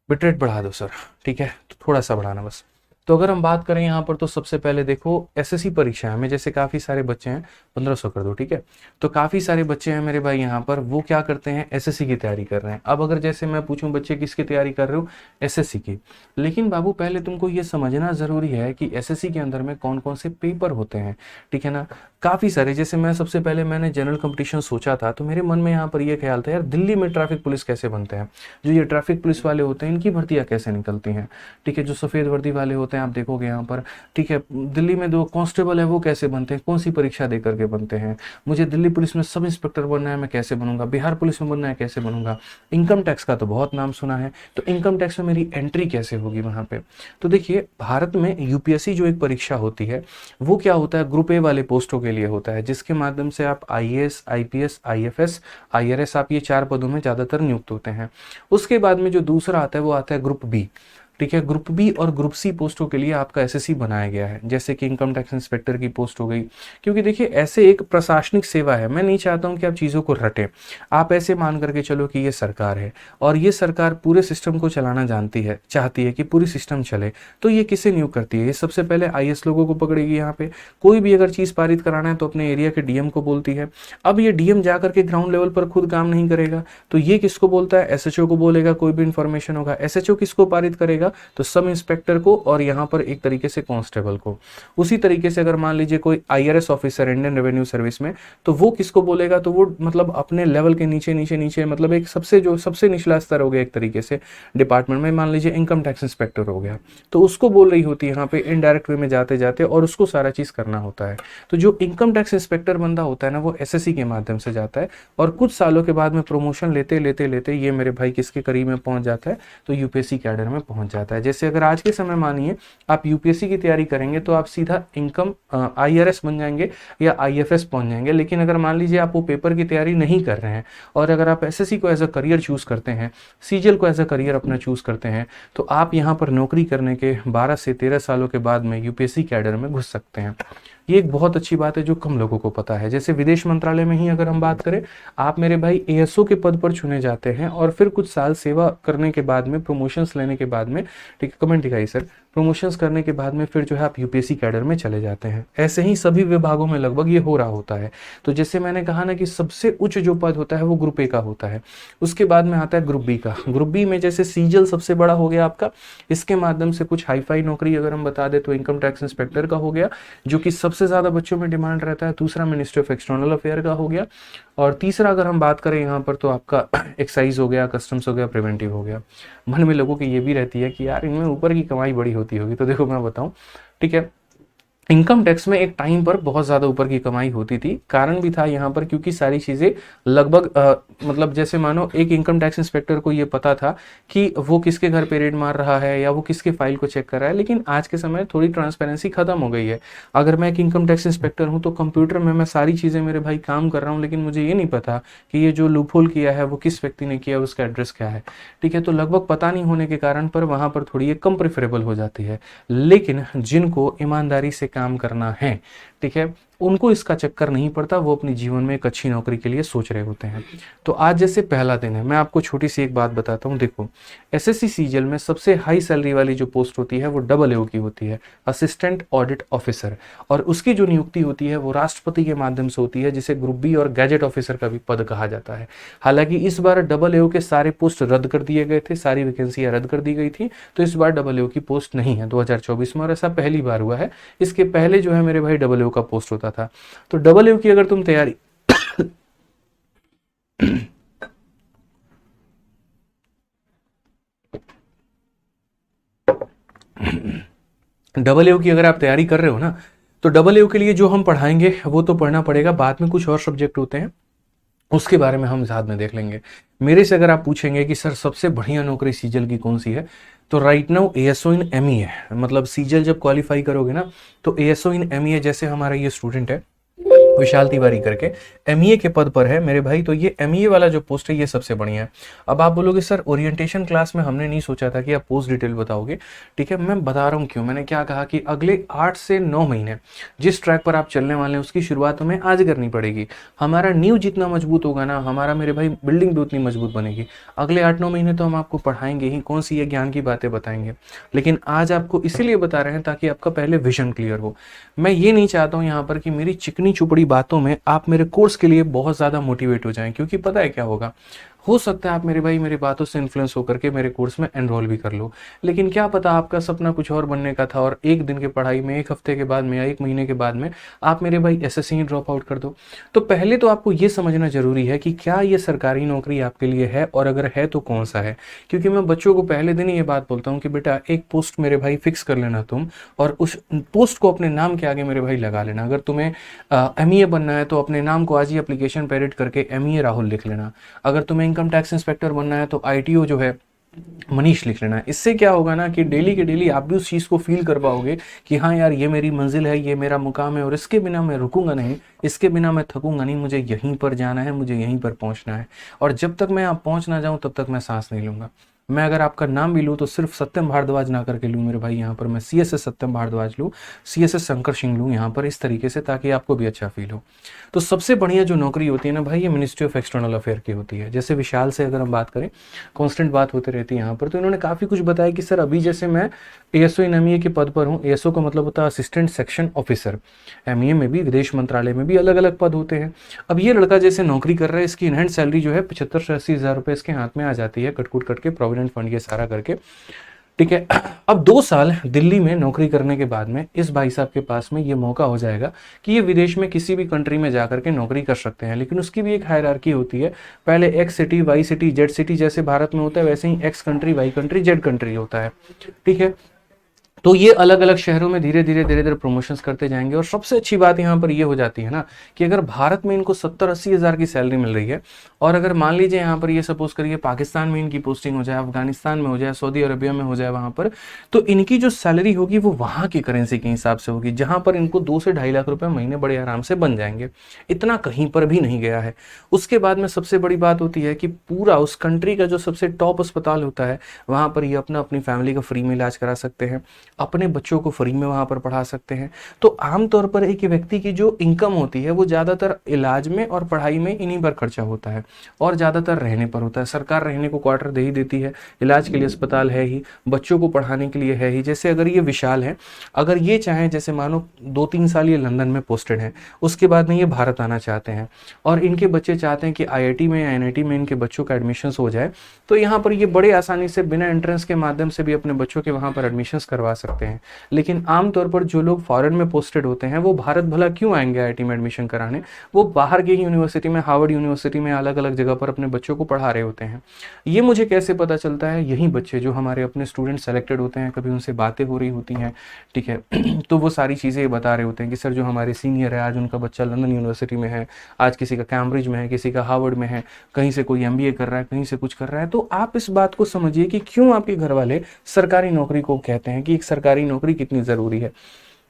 बिट रेट बढ़ा दो सर, ठीक है, तो थोड़ा सा बढ़ाना बस। तो अगर हम बात करें यहाँ पर, तो सबसे पहले देखो एसएससी परीक्षा में जैसे काफ़ी सारे बच्चे हैं, 1500 कर दो, ठीक है। तो काफ़ी सारे बच्चे हैं मेरे भाई यहाँ पर, वो क्या करते हैं, एसएससी की तैयारी कर रहे हैं। अब अगर जैसे मैं पूछूं बच्चे किसकी तैयारी कर रहे हो, एसएससी की। लेकिन बाबू पहले तुमको ये समझना ज़रूरी है कि एसएससी के अंदर में कौन कौन से पेपर होते हैं, ठीक है ना। काफ़ी सारे, जैसे मैं सबसे पहले मैंने जनरल कंपटीशन सोचा था, तो मेरे मन में यहाँ पर ये ख्याल था यार दिल्ली में ट्रैफिक पुलिस कैसे बनते हैं, जो ये ट्रैफिक पुलिस वाले होते हैं इनकी भर्तियाँ कैसे निकलती हैं, ठीक है। जो सफ़ेद वर्दी वाले होते हैं आप देखोगे यहाँ पर, ठीक है, दिल्ली में दो कांस्टेबल है वो कैसे बनते हैं, कौन सी परीक्षा दे करके बनते हैं। मुझे दिल्ली पुलिस में सब इंस्पेक्टर बनना है, मैं कैसे बनूंगा, बिहार पुलिस में बनना है कैसे बनूंगा। इनकम टैक्स का तो बहुत नाम सुना है, तो इनकम टैक्स में मेरी एंट्री कैसे होगी वहाँ पे। तो देखिए भारत में यूपीएससी जो एक परीक्षा होती है वो क्या होता है, ग्रुप ए वाले पोस्टों के लिए होता है, जिसके माध्यम से आप आईएएस, आईपीएस, आईएफएस, आईआरएस, आप ये 4 पदों में ज़्यादातर नियुक्त होते हैं। उसके बाद में जो दूसरा आता है वो आता है ग्रुप बी, ठीक है। ग्रुप बी और ग्रुप सी पोस्टों के लिए आपका एसएससी बनाया गया है, जैसे कि इनकम टैक्स इंस्पेक्टर की पोस्ट हो गई। क्योंकि देखिए ऐसे एक प्रशासनिक सेवा है, मैं नहीं चाहता हूं कि आप चीज़ों को रटें। आप ऐसे मान करके चलो कि ये सरकार है और ये सरकार पूरे सिस्टम को चलाना जानती है, चाहती है कि पूरी सिस्टम चले, तो ये किसे नियुक्त करती है, ये सबसे पहले आईएएस लोगों को पकड़ेगी। यहाँ पे कोई भी अगर चीज़ पारित कराना है तो अपने एरिया के डीएम को बोलती है। अब ये डीएम जाकर के ग्राउंड लेवल पर खुद काम नहीं करेगा, तो ये किसको बोलता है, एसएचओ को बोलेगा। कोई भी इंफॉर्मेशन होगा, एसएचओ किसको पारित करेगा, तो सब इंस्पेक्टर को, और यहाँ पर एक तरीके से कांस्टेबल को। उसी तरीके से अगर मान लीजिए कोई IRS officer Indian revenue service में, तो वो किसको बोलेगा, तो वो मतलब अपने लेवल के नीचे नीचे नीचे, मतलब एक सबसे निचला स्तर हो गया एक तरीके से डिपार्टमेंट में, मान लीजिए इनकम टैक्स इंस्पेक्टर हो गया, तो उसको बोल रही होती है यहाँ पे इनडायरेक्ट वे में जाते जाते, और उसको सारा चीज करना होता है। तो जो इनकम टैक्स इंस्पेक्टर बंदा होता है ना, वो एसएससी के माध्यम से जाता है, और कुछ सालों के बाद में प्रमोशन लेते लेते लेते ये मेरे भाई किसके करीब में पहुंच जाता है, तो यूपीएससी कैडर में पहुंच जाता है। जैसे अगर आज के समय मानिए आप यूपीएससी की तैयारी करेंगे तो आप सीधा इनकम आईआरएस बन जाएंगे या आईएफएस पहुंच जाएंगे। लेकिन अगर मान लीजिए आप वो पेपर की तैयारी नहीं कर रहे हैं, और अगर आप एसएससी को एज अ करियर चूज करते हैं, सीजीएल को एज अ करियर अपना चूज करते हैं, तो आप यहाँ पर नौकरी करने के 12 से 13 सालों के बाद में यूपीएससी कैडर में घुस सकते हैं। ये एक बहुत अच्छी बात है जो कम लोगों को पता है। जैसे विदेश मंत्रालय में ही अगर हम बात करें, आप मेरे भाई एएसओ के पद पर चुने जाते हैं, और फिर कुछ साल सेवा करने के बाद में, प्रमोशंस लेने के बाद में, ठीक है, कमेंट दिखाई सर, प्रमोशंस करने के बाद में फिर जो है आप यूपीएससी कैडर में चले जाते हैं। ऐसे ही सभी विभागों में लगभग ये हो रहा होता है। तो जैसे मैंने कहा ना कि सबसे उच्च जो पद होता है वो ग्रुप ए का होता है, उसके बाद में आता है ग्रुप बी का। ग्रुप बी में जैसे सीजीएल सबसे बड़ा हो गया आपका, इसके माध्यम से कुछ हाईफाई नौकरी अगर हम बता दें तो इनकम टैक्स इंस्पेक्टर का हो गया, जो कि सबसे ज्यादा बच्चों में डिमांड रहता है। दूसरा मिनिस्ट्री ऑफ एक्सटर्नल अफेयर का हो गया, और तीसरा अगर हम बात करें यहाँ पर तो आपका एक्साइज हो गया, कस्टम्स हो गया, प्रिवेंटिव हो गया। मन में लोगों की ये भी रहती है कि यार इनमें ऊपर की कमाई बड़ी होती होगी, तो देखो मैं बताऊं, ठीक है, इनकम टैक्स में एक टाइम पर बहुत ज़्यादा ऊपर की कमाई होती थी। कारण भी था यहाँ पर, क्योंकि सारी चीज़ें लगभग मतलब जैसे मानो एक इनकम टैक्स इंस्पेक्टर को ये पता था कि वो किसके घर पे रेड मार रहा है या वो किसके फाइल को चेक कर रहा है। लेकिन आज के समय थोड़ी ट्रांसपेरेंसी खत्म हो गई है। अगर मैं एक इनकम टैक्स इंस्पेक्टर हूँ तो कंप्यूटर में मैं सारी चीज़ें मेरे भाई काम कर रहा हूँ, लेकिन मुझे ये नहीं पता कि ये जो लूपहोल किया है वो किस व्यक्ति ने किया, उसका एड्रेस क्या है, ठीक है। तो लगभग पता नहीं होने के कारण पर वहाँ पर थोड़ी ये कम प्रेफरेबल हो जाती है। लेकिन जिनको ईमानदारी से काम करना है, ठीक है, उनको इसका चक्कर नहीं पड़ता, वो अपने जीवन में एक अच्छी नौकरी के लिए सोच रहे होते हैं। तो आज जैसे पहला दिन है, मैं आपको छोटी सी एक बात बताता हूँ। देखो एसएससी सीजीएल में सबसे हाई सैलरी वाली जो पोस्ट होती है वो डबल एओ की होती है, असिस्टेंट ऑडिट ऑफिसर, और उसकी जो नियुक्ति होती है वो राष्ट्रपति के माध्यम से होती है, जिसे ग्रुप बी और गैजेट ऑफिसर का भी पद कहा जाता है। हालांकि इस बार डबल एओ के सारे पोस्ट रद्द कर दिए गए थे, सारी वैकेंसियां रद्द कर दी गई थी, तो इस बार डबल एओ की पोस्ट नहीं है 2024 में, और ऐसा पहली बार हुआ है। इसके पहले जो है मेरे भाई डबल एओ का पोस्ट होता था। तो डबल एओ की अगर तुम तैयारी डबल एओ की अगर आप तैयारी कर रहे हो ना, तो डबल एओ के लिए जो हम पढ़ाएंगे वो तो पढ़ना पड़ेगा, बाद में कुछ और सब्जेक्ट होते हैं उसके बारे में हम साथ में देख लेंगे। मेरे से अगर आप पूछेंगे कि सर सबसे बढ़िया नौकरी सीजीएल की कौन सी है, तो राइट नाउ एएसओ इन एमई है। मतलब सीजीएल जब क्वालिफाई करोगे ना, तो एएसओ इन एमई है। जैसे हमारा ये स्टूडेंट है, विशाल तिवारी करके एमईए के पद पर है मेरे भाई। तो ये एमईए वाला जो पोस्ट है ये सबसे बढ़िया है। अब आप बोलोगे सर ओरिएंटेशन क्लास में हमने नहीं सोचा था कि आप पोस्ट डिटेल बताओगे। ठीक है, मैं बता रहा हूँ क्यों। मैंने क्या कहा कि अगले 8 से 9 महीने जिस ट्रैक पर आप चलने वाले हैं उसकी शुरुआत हमें आज करनी पड़ेगी। हमारा नींव जितना मजबूत होगा ना, हमारा मेरे भाई बिल्डिंग भी उतनी मजबूत बनेगी। अगले 8-9 महीने तो हम आपको पढ़ाएंगे ही, कौन सी ये ज्ञान की बातें बताएंगे, लेकिन आज आपको इसीलिए बता रहे हैं ताकि आपका पहले विजन क्लियर हो। मैं ये नहीं चाहता हूँ यहाँ पर कि मेरी चिकनी चुपड़ी बातों में आप मेरे कोर्स के लिए बहुत ज़्यादा मोटिवेट हो जाएं, क्योंकि पता है क्या होगा, हो सकता है आप मेरे भाई मेरी बातों से इन्फ्लुएंस होकर के मेरे कोर्स में एनरोल भी कर लो, लेकिन क्या पता आपका सपना कुछ और बनने का था और एक दिन की पढ़ाई में, एक हफ्ते के बाद में या एक महीने के बाद में आप मेरे भाई एसएससी ही ड्रॉप आउट कर दो। तो पहले तो आपको ये समझना जरूरी है कि क्या ये सरकारी नौकरी आपके लिए है, और अगर है तो कौन सा है। क्योंकि मैं बच्चों को पहले दिन ही ये बात बोलता हूँ कि बेटा एक पोस्ट मेरे भाई फिक्स कर लेना तुम, और उस पोस्ट को अपने नाम के आगे मेरे भाई लगा लेना। अगर तुम्हें एमईए बनना है तो अपने नाम को आज ही एप्लीकेशन पे एडिट करके एमईए राहुल लिख लेना। अगर तुम्हें इनकम टैक्स इंस्पेक्टर बनना है तो आईटीओ जो है मनीष लिख लेना। इससे क्या होगा ना कि डेली के डेली आप भी उस चीज़ को फील कर पाओगे कि हाँ यार ये मेरी मंजिल है, ये मेरा मुकाम है, और इसके बिना मैं रुकूंगा नहीं, इसके बिना मैं थकूंगा नहीं, मुझे यहीं पर जाना है, मुझे यहीं पर पहुंचना है, और जब तक मैं यहाँ पहुंच ना जाऊं तब तक मैं सांस नहीं लूंगा। मैं अगर आपका नाम भी लूँ तो सिर्फ सत्यम भारद्वाज ना करके लूँ मेरे भाई, यहाँ पर मैं सीएसएस सत्यम भारद्वाज लूँ, सीएसएस शंकर सिंह लूँ यहाँ पर, इस तरीके से, ताकि आपको भी अच्छा फील हो। तो सबसे बढ़िया जो नौकरी होती है ना भाई, ये मिनिस्ट्री ऑफ एक्सटर्नल अफेयर की होती है। जैसे विशाल से अगर हम बात करें, कांस्टेंट बात होती रहती है यहाँ पर, तो इन्होंने काफ़ी कुछ बताया कि सर अभी जैसे मैं एएसओ इन एमईए के पद पर हूँ। एएसओ का मतलब होता है असिस्टेंट सेक्शन ऑफिसर। एमईए में भी, विदेश मंत्रालय में भी अलग अलग पद होते हैं। अब ये लड़का जैसे नौकरी कर रहा है, इसकी इनहैंड सैलरी जो है 75 से 80 हज़ार रुपये इसके हाथ में आ जाती है, कटकुट करके प्रोविडेंट फंड ये सारा करके। ठीक है, अब 2 साल दिल्ली में नौकरी करने के बाद में इस भाई साहब के पास में ये मौका हो जाएगा कि ये विदेश में किसी भी कंट्री में जाकर के नौकरी कर सकते हैं, लेकिन उसकी भी एक हायरार्की होती है। पहले X city, Y city, Z city, जैसे भारत में होता है वैसे ही X country, Y country, Z country होता है। ठीक है, तो ये अलग अलग शहरों में धीरे धीरे प्रमोशंस करते जाएंगे। और सबसे अच्छी बात यहाँ पर ये हो जाती है ना कि अगर भारत में इनको 70-80 हज़ार की सैलरी मिल रही है, और अगर मान लीजिए यहाँ पर ये सपोज करिए पाकिस्तान में इनकी पोस्टिंग हो जाए, अफगानिस्तान में हो जाए, सऊदी अरबिया में हो जाए वहाँ पर, तो इनकी जो सैलरी होगी वो वहाँ की करेंसी के हिसाब से होगी, जहाँ पर इनको 2 से 2.5 लाख रुपये महीने बड़े आराम से बन जाएंगे। इतना कहीं पर भी नहीं गया है। उसके बाद में सबसे बड़ी बात होती है कि पूरा उस कंट्री का जो सबसे टॉप अस्पताल होता है वहाँ पर ये अपनी फैमिली का फ्री में इलाज करा सकते हैं, अपने बच्चों को फ्री में वहां पर पढ़ा सकते हैं। तो आमतौर पर एक व्यक्ति की जो इनकम होती है वो ज्यादातर इलाज में और पढ़ाई में इन्हीं पर खर्चा होता है, और ज्यादातर रहने पर होता है। सरकार रहने को क्वार्टर दे ही देती है, इलाज के लिए अस्पताल है ही, बच्चों को पढ़ाने के लिए है ही। जैसे अगर ये विशाल है, अगर ये चाहें, जैसे मानो 2-3 साल ये लंदन में पोस्टेड है, उसके बाद में ये भारत आना चाहते हैं, और इनके बच्चे चाहते हैं कि आईआईटी में या एनआईटी में इनके बच्चों का एडमिशन हो जाए, तो यहाँ पर ये बड़े आसानी से बिना एंट्रेंस के माध्यम से भी अपने बच्चों के वहां पर एडमिशन करवा सकते हैं। लेकिन आमतौर पर जो लोग फॉरेन में पोस्टेड होते हैं वो भारत भला क्यों आएंगे आईआईटी में एडमिशन कराने, वो बाहर की यूनिवर्सिटी में, हार्वर्ड यूनिवर्सिटी में, अलग अलग जगह पर अपने बच्चों को पढ़ा रहे होते हैं। ये मुझे कैसे पता चलता है, यही बच्चे जो हमारे अपने स्टूडेंट सेलेक्टेड होते हैं, कभी उनसे बातें हो रही होती हैं, ठीक है, तो वो सारी चीज़ें बता रहे होते हैं कि सर जो हमारे सीनियर है, आज उनका बच्चा लंदन यूनिवर्सिटी में है, आज किसी का कैम्ब्रिज में है, किसी का हार्वर्ड में है, कहीं से कोई एमबीए कर रहा है, कहीं से कुछ कर रहा है। तो आप इस बात को समझिए कि क्यों आपके घर वाले सरकारी नौकरी को कहते हैं कि एक सरकारी नौकरी कितनी ज़रूरी है।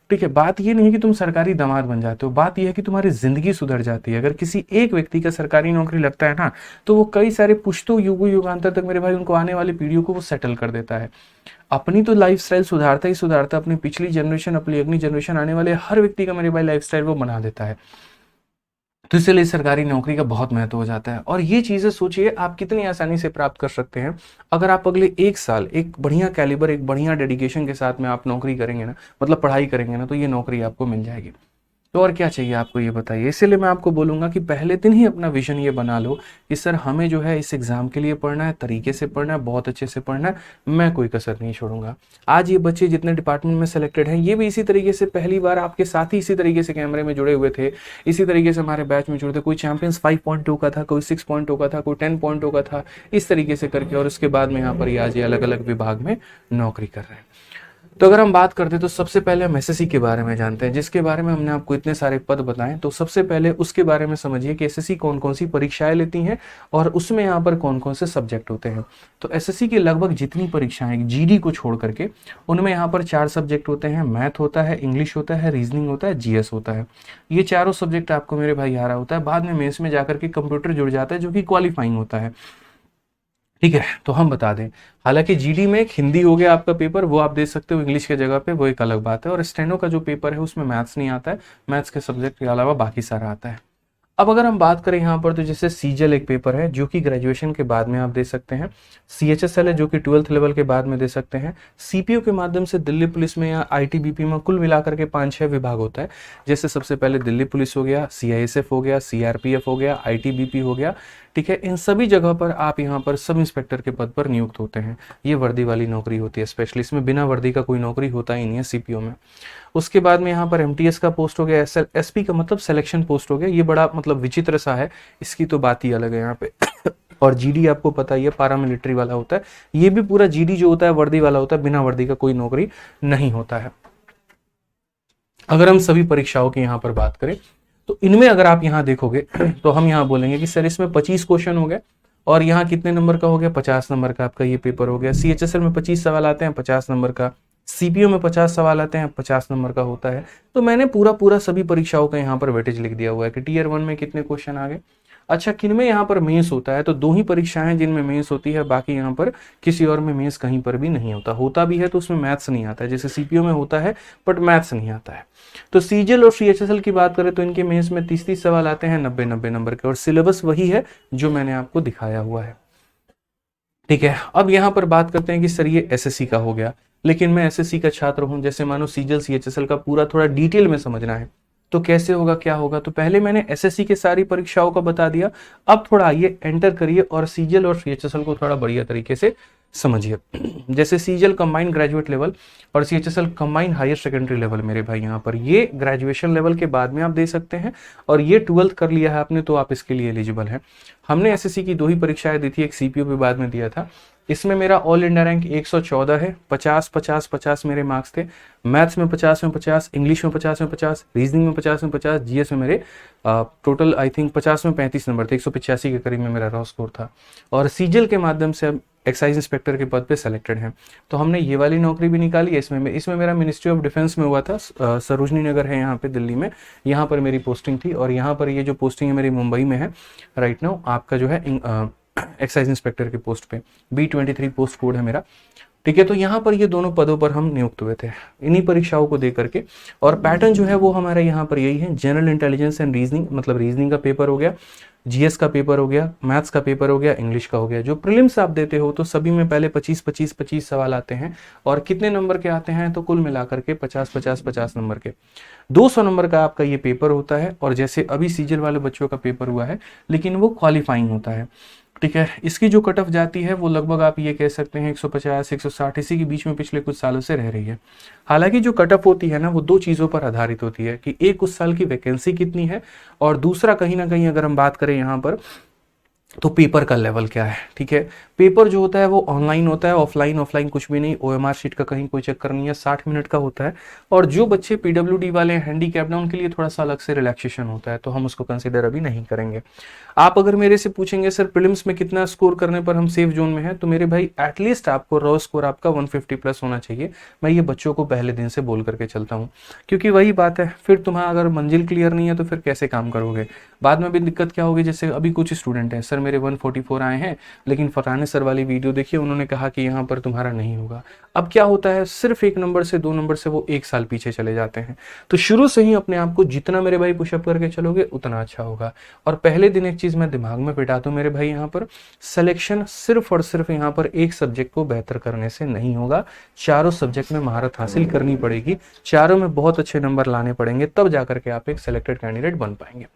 ठीक है, बात ये नहीं है कि तुम सरकारी दामाद बन जाते हो, बात यह है कि तुम्हारी जिंदगी सुधर जाती है। अगर किसी एक व्यक्ति का सरकारी नौकरी लगता है ना, तो वो कई सारे पुश्तों युगों युगांतर तक मेरे भाई उनको आने वाली पीढ़ियों को वो सेटल कर देता है। अपनी तो लाइफस्टाइल सुधारता ही सुधारता, अपनी पिछली जनरेशन, अपनी अगली जनरेशन, आने वाले हर व्यक्ति का मेरे भाई लाइफस्टाइल वो बना देता है। तो इसलिए सरकारी नौकरी का बहुत महत्व हो जाता है। और ये चीज़ें सोचिए आप कितनी आसानी से प्राप्त कर सकते हैं। अगर आप अगले 1 साल एक बढ़िया कैलिबर, एक बढ़िया डेडिकेशन के साथ में आप नौकरी करेंगे ना, मतलब पढ़ाई करेंगे ना, तो ये नौकरी आपको मिल जाएगी। तो और क्या चाहिए आपको, ये बताइए। इसीलिए मैं आपको बोलूंगा कि पहले दिन ही अपना विजन ये बना लो कि सर हमें जो है इस एग्जाम के लिए पढ़ना है, तरीके से पढ़ना है, बहुत अच्छे से पढ़ना है, मैं कोई कसर नहीं छोड़ूंगा। आज ये बच्चे जितने डिपार्टमेंट में सेलेक्टेड हैं, ये भी इसी तरीके से पहली बार आपके साथ ही इसी तरीके से कैमरे में जुड़े हुए थे, इसी तरीके से हमारे बैच में जुड़े थे। कोई चैंपियंस 5.2 का था, कोई 6.2 का था, कोई 10.2 का था, इस तरीके से करके, और उसके बाद में यहाँ पर ये आज ये अलग अलग विभाग में नौकरी कर रहे हैं। तो अगर हम बात करते हैं तो सबसे पहले हम एसएससी के बारे में जानते हैं, जिसके बारे में हमने आपको इतने सारे पद बताएं। तो सबसे पहले उसके बारे में समझिए कि एसएससी कौन कौन सी परीक्षाएं लेती हैं और उसमें यहाँ पर कौन कौन से सब्जेक्ट होते हैं। तो एसएससी की लगभग जितनी परीक्षाएं जीडी को छोड़ करके, उनमें यहाँ पर 4 सब्जेक्ट होते हैं। मैथ होता है, इंग्लिश होता है, रीजनिंग होता है, जीएस होता है। ये चारों सब्जेक्ट आपको मेरे भाई आ रहा होता है। बाद में मेंस में जाकर के कंप्यूटर जुड़ जाता है, जो कि क्वालिफाइंग होता है। ठीक है, तो हम बता दें, हालांकि जीडी में एक हिंदी हो गया आपका पेपर, वो आप दे सकते हो इंग्लिश के जगह पे, वो एक अलग बात है। और स्टेनो का जो पेपर है उसमें मैथ्स नहीं आता है, मैथ्स के सब्जेक्ट के अलावा बाकी सारा आता है। अब अगर हम बात करें यहाँ पर, तो जैसे सीजल एक पेपर है जो कि ग्रेजुएशन के बाद में आप दे सकते हैं। सीएचएसएल है जो कि 12th लेवल के बाद में दे सकते हैं। सीपीओ के माध्यम से दिल्ली पुलिस में या आईटीबीपी में कुल मिलाकर के 5-6 विभाग होता है। जैसे सबसे पहले दिल्ली पुलिस हो गया, सीआईएसएफ हो गया, सीआरपीएफ हो गया, आईटीबीपी हो गया। ठीक है, इन सभी जगह पर आप यहाँ पर सब इंस्पेक्टर के पद पर नियुक्त होते हैं। ये वर्दी वाली नौकरी होती है, स्पेशली इसमें बिना वर्दी का कोई नौकरी होता ही नहीं है सीपीओ में। उसके बाद में यहाँ पर एमटीएस का पोस्ट हो गया, एसपी का मतलब सिलेक्शन पोस्ट हो गया। ये बड़ा मतलब विचित्र सा है, इसकी तो बात ही अलग है यहाँ पे। और जीडी आपको पता ही है पारामिलिट्री वाला होता है। ये भी पूरा जीडी जो होता है वर्दी वाला होता है, बिना वर्दी का कोई नौकरी नहीं होता है। अगर हम सभी परीक्षाओं की यहाँ पर बात करें तो इनमें अगर आप यहाँ देखोगे तो हम यहाँ बोलेंगे कि सर इसमें 25 क्वेश्चन हो गए और यहाँ कितने नंबर का हो गया, 50 नंबर का आपका ये पेपर हो गया। सीएचएसएल में 25 सवाल आते हैं, 50 नंबर का। सीपीओ में 50 सवाल आते हैं, 50 नंबर का होता है। तो मैंने पूरा सभी परीक्षाओं का यहाँ पर वेटेज लिख दिया हुआ है कि टीयर 1 में कितने क्वेश्चन आ गए। अच्छा, किन में यहाँ पर मेंस होता है, तो 2 ही परीक्षाएं हैं जिनमें मेंस होती है, बाकी यहाँ पर किसी और में मेंस कहीं पर भी नहीं होता। होता भी है तो उसमें मैथ्स नहीं आता है, जैसे सीपीओ में होता है बट मैथ्स नहीं आता है। तो सीजीएल और सीएचएसएल की बात करें तो इनके मेंस में 30-30 सवाल आते हैं, 90-90 नंबर के, और सिलेबस वही है जो मैंने आपको दिखाया हुआ है। ठीक है, अब यहाँ पर बात करते हैं कि सर ये एसएससी का हो गया, लेकिन मैं एसएससी का छात्र हूं, जैसे मानो सीजीएल सीएचएसएल का पूरा थोड़ा डिटेल में समझना है, तो कैसे होगा, क्या होगा। तो पहले मैंने एसएससी के सारी परीक्षाओं का बता दिया। अब थोड़ा आइए एंटर करिए और सीजीएल और सीएचएसएल को थोड़ा बढ़िया तरीके से समझिए। जैसे सीजीएल कंबाइंड ग्रेजुएट लेवल और CHSL combined higher secondary level, मेरे भाई यहाँ पर ये ग्रेजुएशन लेवल के बाद में आप दे सकते हैं, और ये 12th कर लिया है आपने तो आप इसके लिए एलिजिबल हैं। हमने एसएससी की 2 ही परीक्षाएं दी थी, एक सीपीओ पे बाद में दिया था। इसमें मेरा ऑल इंडिया रैंक 114 है, 50-50-50 मेरे मार्क्स थे। मैथ्स में 50 में 50, इंग्लिश में 50 में 50, रीजनिंग में 50 में 50, जीएस में मेरे टोटल आई थिंक 50 में 35 नंबर थे, 185 के करीब में मेरा रॉ स्कोर था। और सीजीएल के माध्यम से अब एक्साइज इंस्पेक्टर के पद पे सेलेक्टेड हैं। तो हमने ये वाली नौकरी भी निकाली। इसमें मेरा मिनिस्ट्री ऑफ डिफेंस में हुआ था, सरोजनी नगर है यहाँ पे दिल्ली में, यहाँ पर मेरी पोस्टिंग थी। और यहाँ पर ये जो पोस्टिंग है मेरी मुंबई में है राइट नाउ, आपका जो है एक्साइज इंस्पेक्टर के पोस्ट पे B23 पोस्ट कोड है मेरा। ठीक है, तो यहाँ पर ये दोनों पदों पर हम नियुक्त हुए थे इन्हीं परीक्षाओं को दे करके। और पैटर्न जो है वो हमारा यहाँ पर यही है, जनरल इंटेलिजेंस एंड रीजनिंग, मतलब रीजनिंग का पेपर हो गया, जीएस का पेपर हो गया, मैथ्स का पेपर हो गया, इंग्लिश का हो गया। जो प्रीलिम्स आप देते हो तो सभी में पहले 25-25-25 सवाल आते हैं, और कितने नंबर के आते हैं, तो कुल मिलाकर के 50-50-50 नंबर के 200 नंबर का आपका ये पेपर होता है। और जैसे अभी सीजीएल वाले बच्चों का पेपर हुआ है, लेकिन वो क्वालिफाइंग होता है। ठीक है, इसकी जो कट ऑफ जाती है वो लगभग आप ये कह सकते हैं 150-160 इसी के बीच में पिछले कुछ सालों से रह रही है। हालांकि जो कट ऑफ होती है ना, वो 2 चीज़ों पर आधारित होती है कि एक उस साल की वैकेंसी कितनी है, और दूसरा कहीं ना कहीं अगर हम बात करें यहाँ पर तो पेपर का लेवल क्या है। ठीक है, पेपर जो होता है वो ऑनलाइन होता है, ऑफलाइन कुछ भी नहीं, ओएमआर शीट का कहीं कोई चक्कर नहीं है, 60 मिनट का होता है। और जो बच्चे पीडब्ल्यूडी वाले हैंडीकैप्ड हैं उनके लिए थोड़ा सा अलग से रिलैक्सेशन होता है, तो हम उसको कंसिडर अभी नहीं करेंगे। आप अगर मेरे से पूछेंगे सर प्रीलिम्स में कितना स्कोर करने पर हम सेफ जोन में हैं, तो मेरे भाई एटलीस्ट आपको रॉ स्कोर आपका 150 प्लस होना चाहिए। मैं ये बच्चों को पहले दिन से बोल करके चलता हूँ, क्योंकि वही बात है, फिर तुम्हारा अगर मंजिल क्लियर नहीं है तो फिर कैसे काम करोगे। बाद में भी दिक्कत क्या होगी, जैसे अभी कुछ स्टूडेंट हैं, सर मेरे 144 आए हैं, लेकिन फरहान सर वाली वीडियो देखिए, उन्होंने कहा कि यहाँ पर तुम्हारा नहीं होगा। अब क्या होता है, सिर्फ 1 नंबर से 2 नंबर से वो 1 साल पीछे चले जाते हैं। तो शुरू से ही अपने आप को जितना मेरे भाई पुशअप करके चलोगे उतना अच्छा होगा। और पहले दिन एक चीज मैं दिमाग में बिठा दूं मेरे भाई, यहाँ पर सिलेक्शन सिर्फ और सिर्फ यहाँ पर एक सब्जेक्ट को बेहतर करने से नहीं होगा, चारों सब्जेक्ट में महारत हासिल करनी पड़ेगी, चारों में बहुत अच्छे नंबर लाने पड़ेंगे, तब जाकर के आप एक सिलेक्टेड कैंडिडेट बन पाएंगे।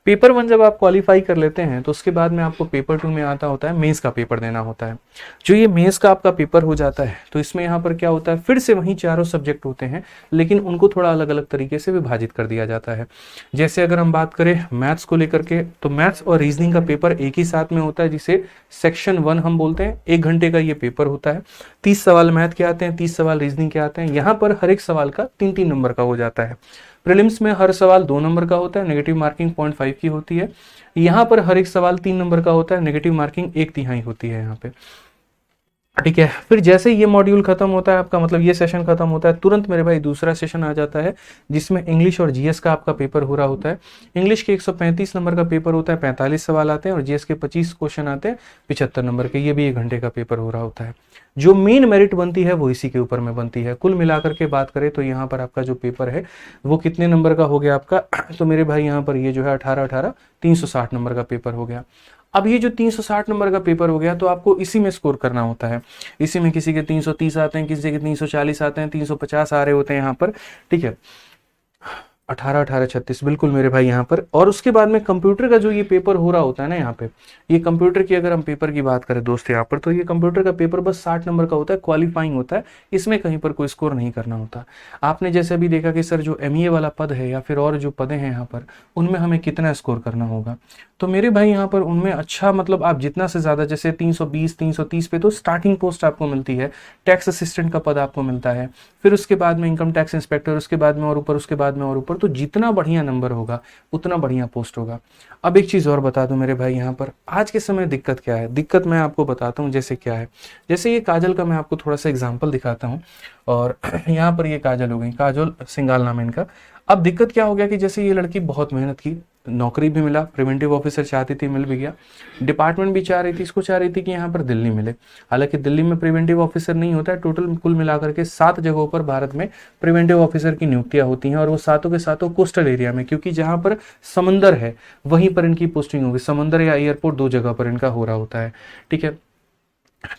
पेपर 1 जब आप क्वालिफाई कर लेते हैं तो उसके बाद में आपको पेपर 2 में आता होता है मेंस का पेपर देना होता है। जो ये मेंस का आपका पेपर हो जाता है तो इसमें यहाँ पर क्या होता है, फिर से वही चारों सब्जेक्ट होते हैं लेकिन उनको थोड़ा अलग अलग तरीके से विभाजित कर दिया जाता है। जैसे अगर हम बात करें मैथ्स को लेकर के, तो मैथ्स और रीजनिंग का पेपर एक ही साथ में होता है जिसे सेक्शन 1 हम बोलते हैं। 1 घंटे का ये पेपर होता है। 30 सवाल मैथ के आते हैं, 30 सवाल रीजनिंग के आते हैं। यहाँ पर हर एक सवाल का 3-3 नंबर का हो जाता है। प्रीलिम्स में हर सवाल 2 नंबर का होता है, नेगेटिव मार्किंग 0.5 की होती है। यहाँ पर हर एक सवाल 3 नंबर का होता है, नेगेटिव मार्किंग 1/3 होती है यहाँ पे। ठीक है, फिर जैसे ये मॉड्यूल खत्म होता है आपका, मतलब ये सेशन खत्म होता है, तुरंत मेरे भाई दूसरा सेशन आ जाता है जिसमें इंग्लिश और जीएस का आपका पेपर हो रहा होता है। इंग्लिश के 135 नंबर का पेपर होता है, 45 सवाल आते हैं, और जीएस के 25 क्वेश्चन आते हैं 75 नंबर के। ये भी 1 घंटे का पेपर हो रहा होता है। जो मेन मेरिट बनती है वो इसी के ऊपर में बनती है। कुल मिलाकर के बात करें तो यहाँ पर आपका जो पेपर है वो कितने नंबर का हो गया आपका, तो मेरे भाई यहाँ पर ये जो है 18 360 नंबर का पेपर हो गया। अब ये जो 360 नंबर का पेपर हो गया तो आपको इसी में स्कोर करना होता है। इसी में किसी के 330 आते हैं, किसी के 340 आते हैं, 350 आ रहे होते हैं यहाँ पर। ठीक है, 18 36 बिल्कुल मेरे भाई यहाँ पर। और उसके बाद में कंप्यूटर का जो ये पेपर हो रहा होता है ना यहाँ पे, ये कंप्यूटर की अगर हम पेपर की बात करें दोस्त यहाँ पर, तो ये कंप्यूटर का पेपर बस 60 नंबर का होता है, क्वालिफाइंग होता है। इसमें कहीं पर कोई स्कोर नहीं करना होता। आपने जैसे अभी देखा कि सर जो एमईए वाला पद है या फिर और जो पदें हैं यहाँ पर, उनमें हमें कितना स्कोर करना होगा, तो मेरे भाई यहाँ पर उनमें अच्छा मतलब आप जितना से ज़्यादा, जैसे 320 330 पे तो स्टार्टिंग पोस्ट आपको मिलती है, टैक्स असिस्टेंट का पद आपको मिलता है, फिर उसके बाद में इनकम टैक्स इंस्पेक्टर, उसके बाद में और ऊपर, उसके बाद में और ऊपर। तो जितना बढ़िया नंबर होगा उतना बढ़िया पोस्ट होगा। अब एक चीज़ और बता दूं मेरे भाई यहाँ पर, आज के समय दिक्कत क्या है, दिक्कत मैं आपको बताता हूँ जैसे क्या है। जैसे ये काजल का मैं आपको थोड़ा सा एग्जाम्पल दिखाता हूँ, और यहाँ पर ये काजल हो गई, काजल सिंगाल नाम है इनका। अब दिक्कत क्या हो गया कि जैसे ये लड़की बहुत मेहनत की, नौकरी भी मिला, प्रिवेंटिव ऑफिसर चाहती थी, मिल भी गया। डिपार्टमेंट भी चाह रही थी, इसको चाह रही थी कि यहाँ पर दिल्ली मिले। हालांकि दिल्ली में प्रिवेंटिव ऑफिसर नहीं होता है, टोटल कुल मिलाकर के 7 जगहों पर भारत में प्रिवेंटिव ऑफिसर की नियुक्तियां होती हैं, और वो सातों के सातों कोस्टल एरिया में, क्योंकि जहाँ पर समंदर है वहीं पर इनकी पोस्टिंग होगी। समंदर या एयरपोर्ट 2 जगह पर इनका हो रहा होता है। ठीक है,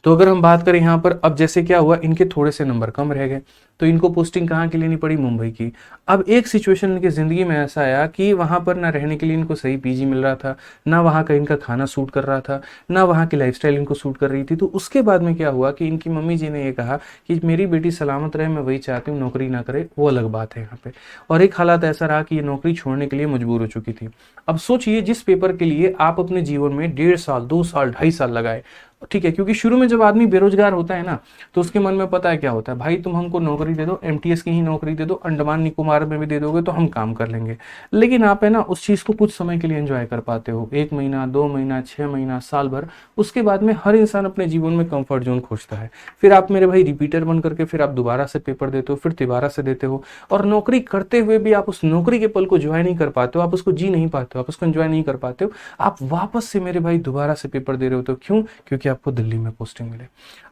तो अगर हम बात करें यहाँ पर, अब जैसे क्या हुआ, इनके थोड़े से नंबर कम रह गए तो इनको पोस्टिंग कहाँ की लेनी पड़ी, मुंबई की। अब एक सिचुएशन इनकी ज़िंदगी में ऐसा आया कि वहाँ पर ना रहने के लिए इनको सही पीजी मिल रहा था, ना वहाँ का इनका खाना सूट कर रहा था, ना वहाँ की लाइफस्टाइल इनको सूट कर रही थी। तो उसके बाद में क्या हुआ कि इनकी मम्मी जी ने ये कहा कि मेरी बेटी सलामत रहे, मैं वही चाहती हूँ, नौकरी ना करे वो अलग बात है यहाँ पे। और एक हालात ऐसा रहा कि ये नौकरी छोड़ने के लिए मजबूर हो चुकी थी। अब सोचिए, जिस पेपर के लिए आप अपने जीवन में 1.5 साल 2 साल 2.5 साल लगाए, ठीक है, क्योंकि शुरू में जब आदमी बेरोजगार होता है ना, तो उसके मन में पता है क्या होता है, भाई तुम हमको नौकरी दे दो, एमटीएस की ही नौकरी दे दो, अंडमान निकोबार में भी दे दोगे तो हम काम कर लेंगे। लेकिन आप है ना उस चीज़ को कुछ समय के लिए एंजॉय कर पाते हो, 1 महीना 2 महीना 6 महीना साल भर। उसके बाद में हर इंसान अपने जीवन में कंफर्ट जोन खोजता है। फिर आप मेरे भाई रिपीटर बन करके फिर आप दोबारा से पेपर देते हो, फिर दोबारा से देते हो, और नौकरी करते हुए भी आप उस नौकरी के पल को एंजॉय नहीं कर पाते हो, आप उसको जी नहीं पाते हो, आप उसको एंजॉय नहीं कर पाते हो। आप वापस से मेरे भाई दोबारा से पेपर दे रहे हो, तो क्यों? क्योंकि आपको दिल्ली में पोस्टिंग मिले।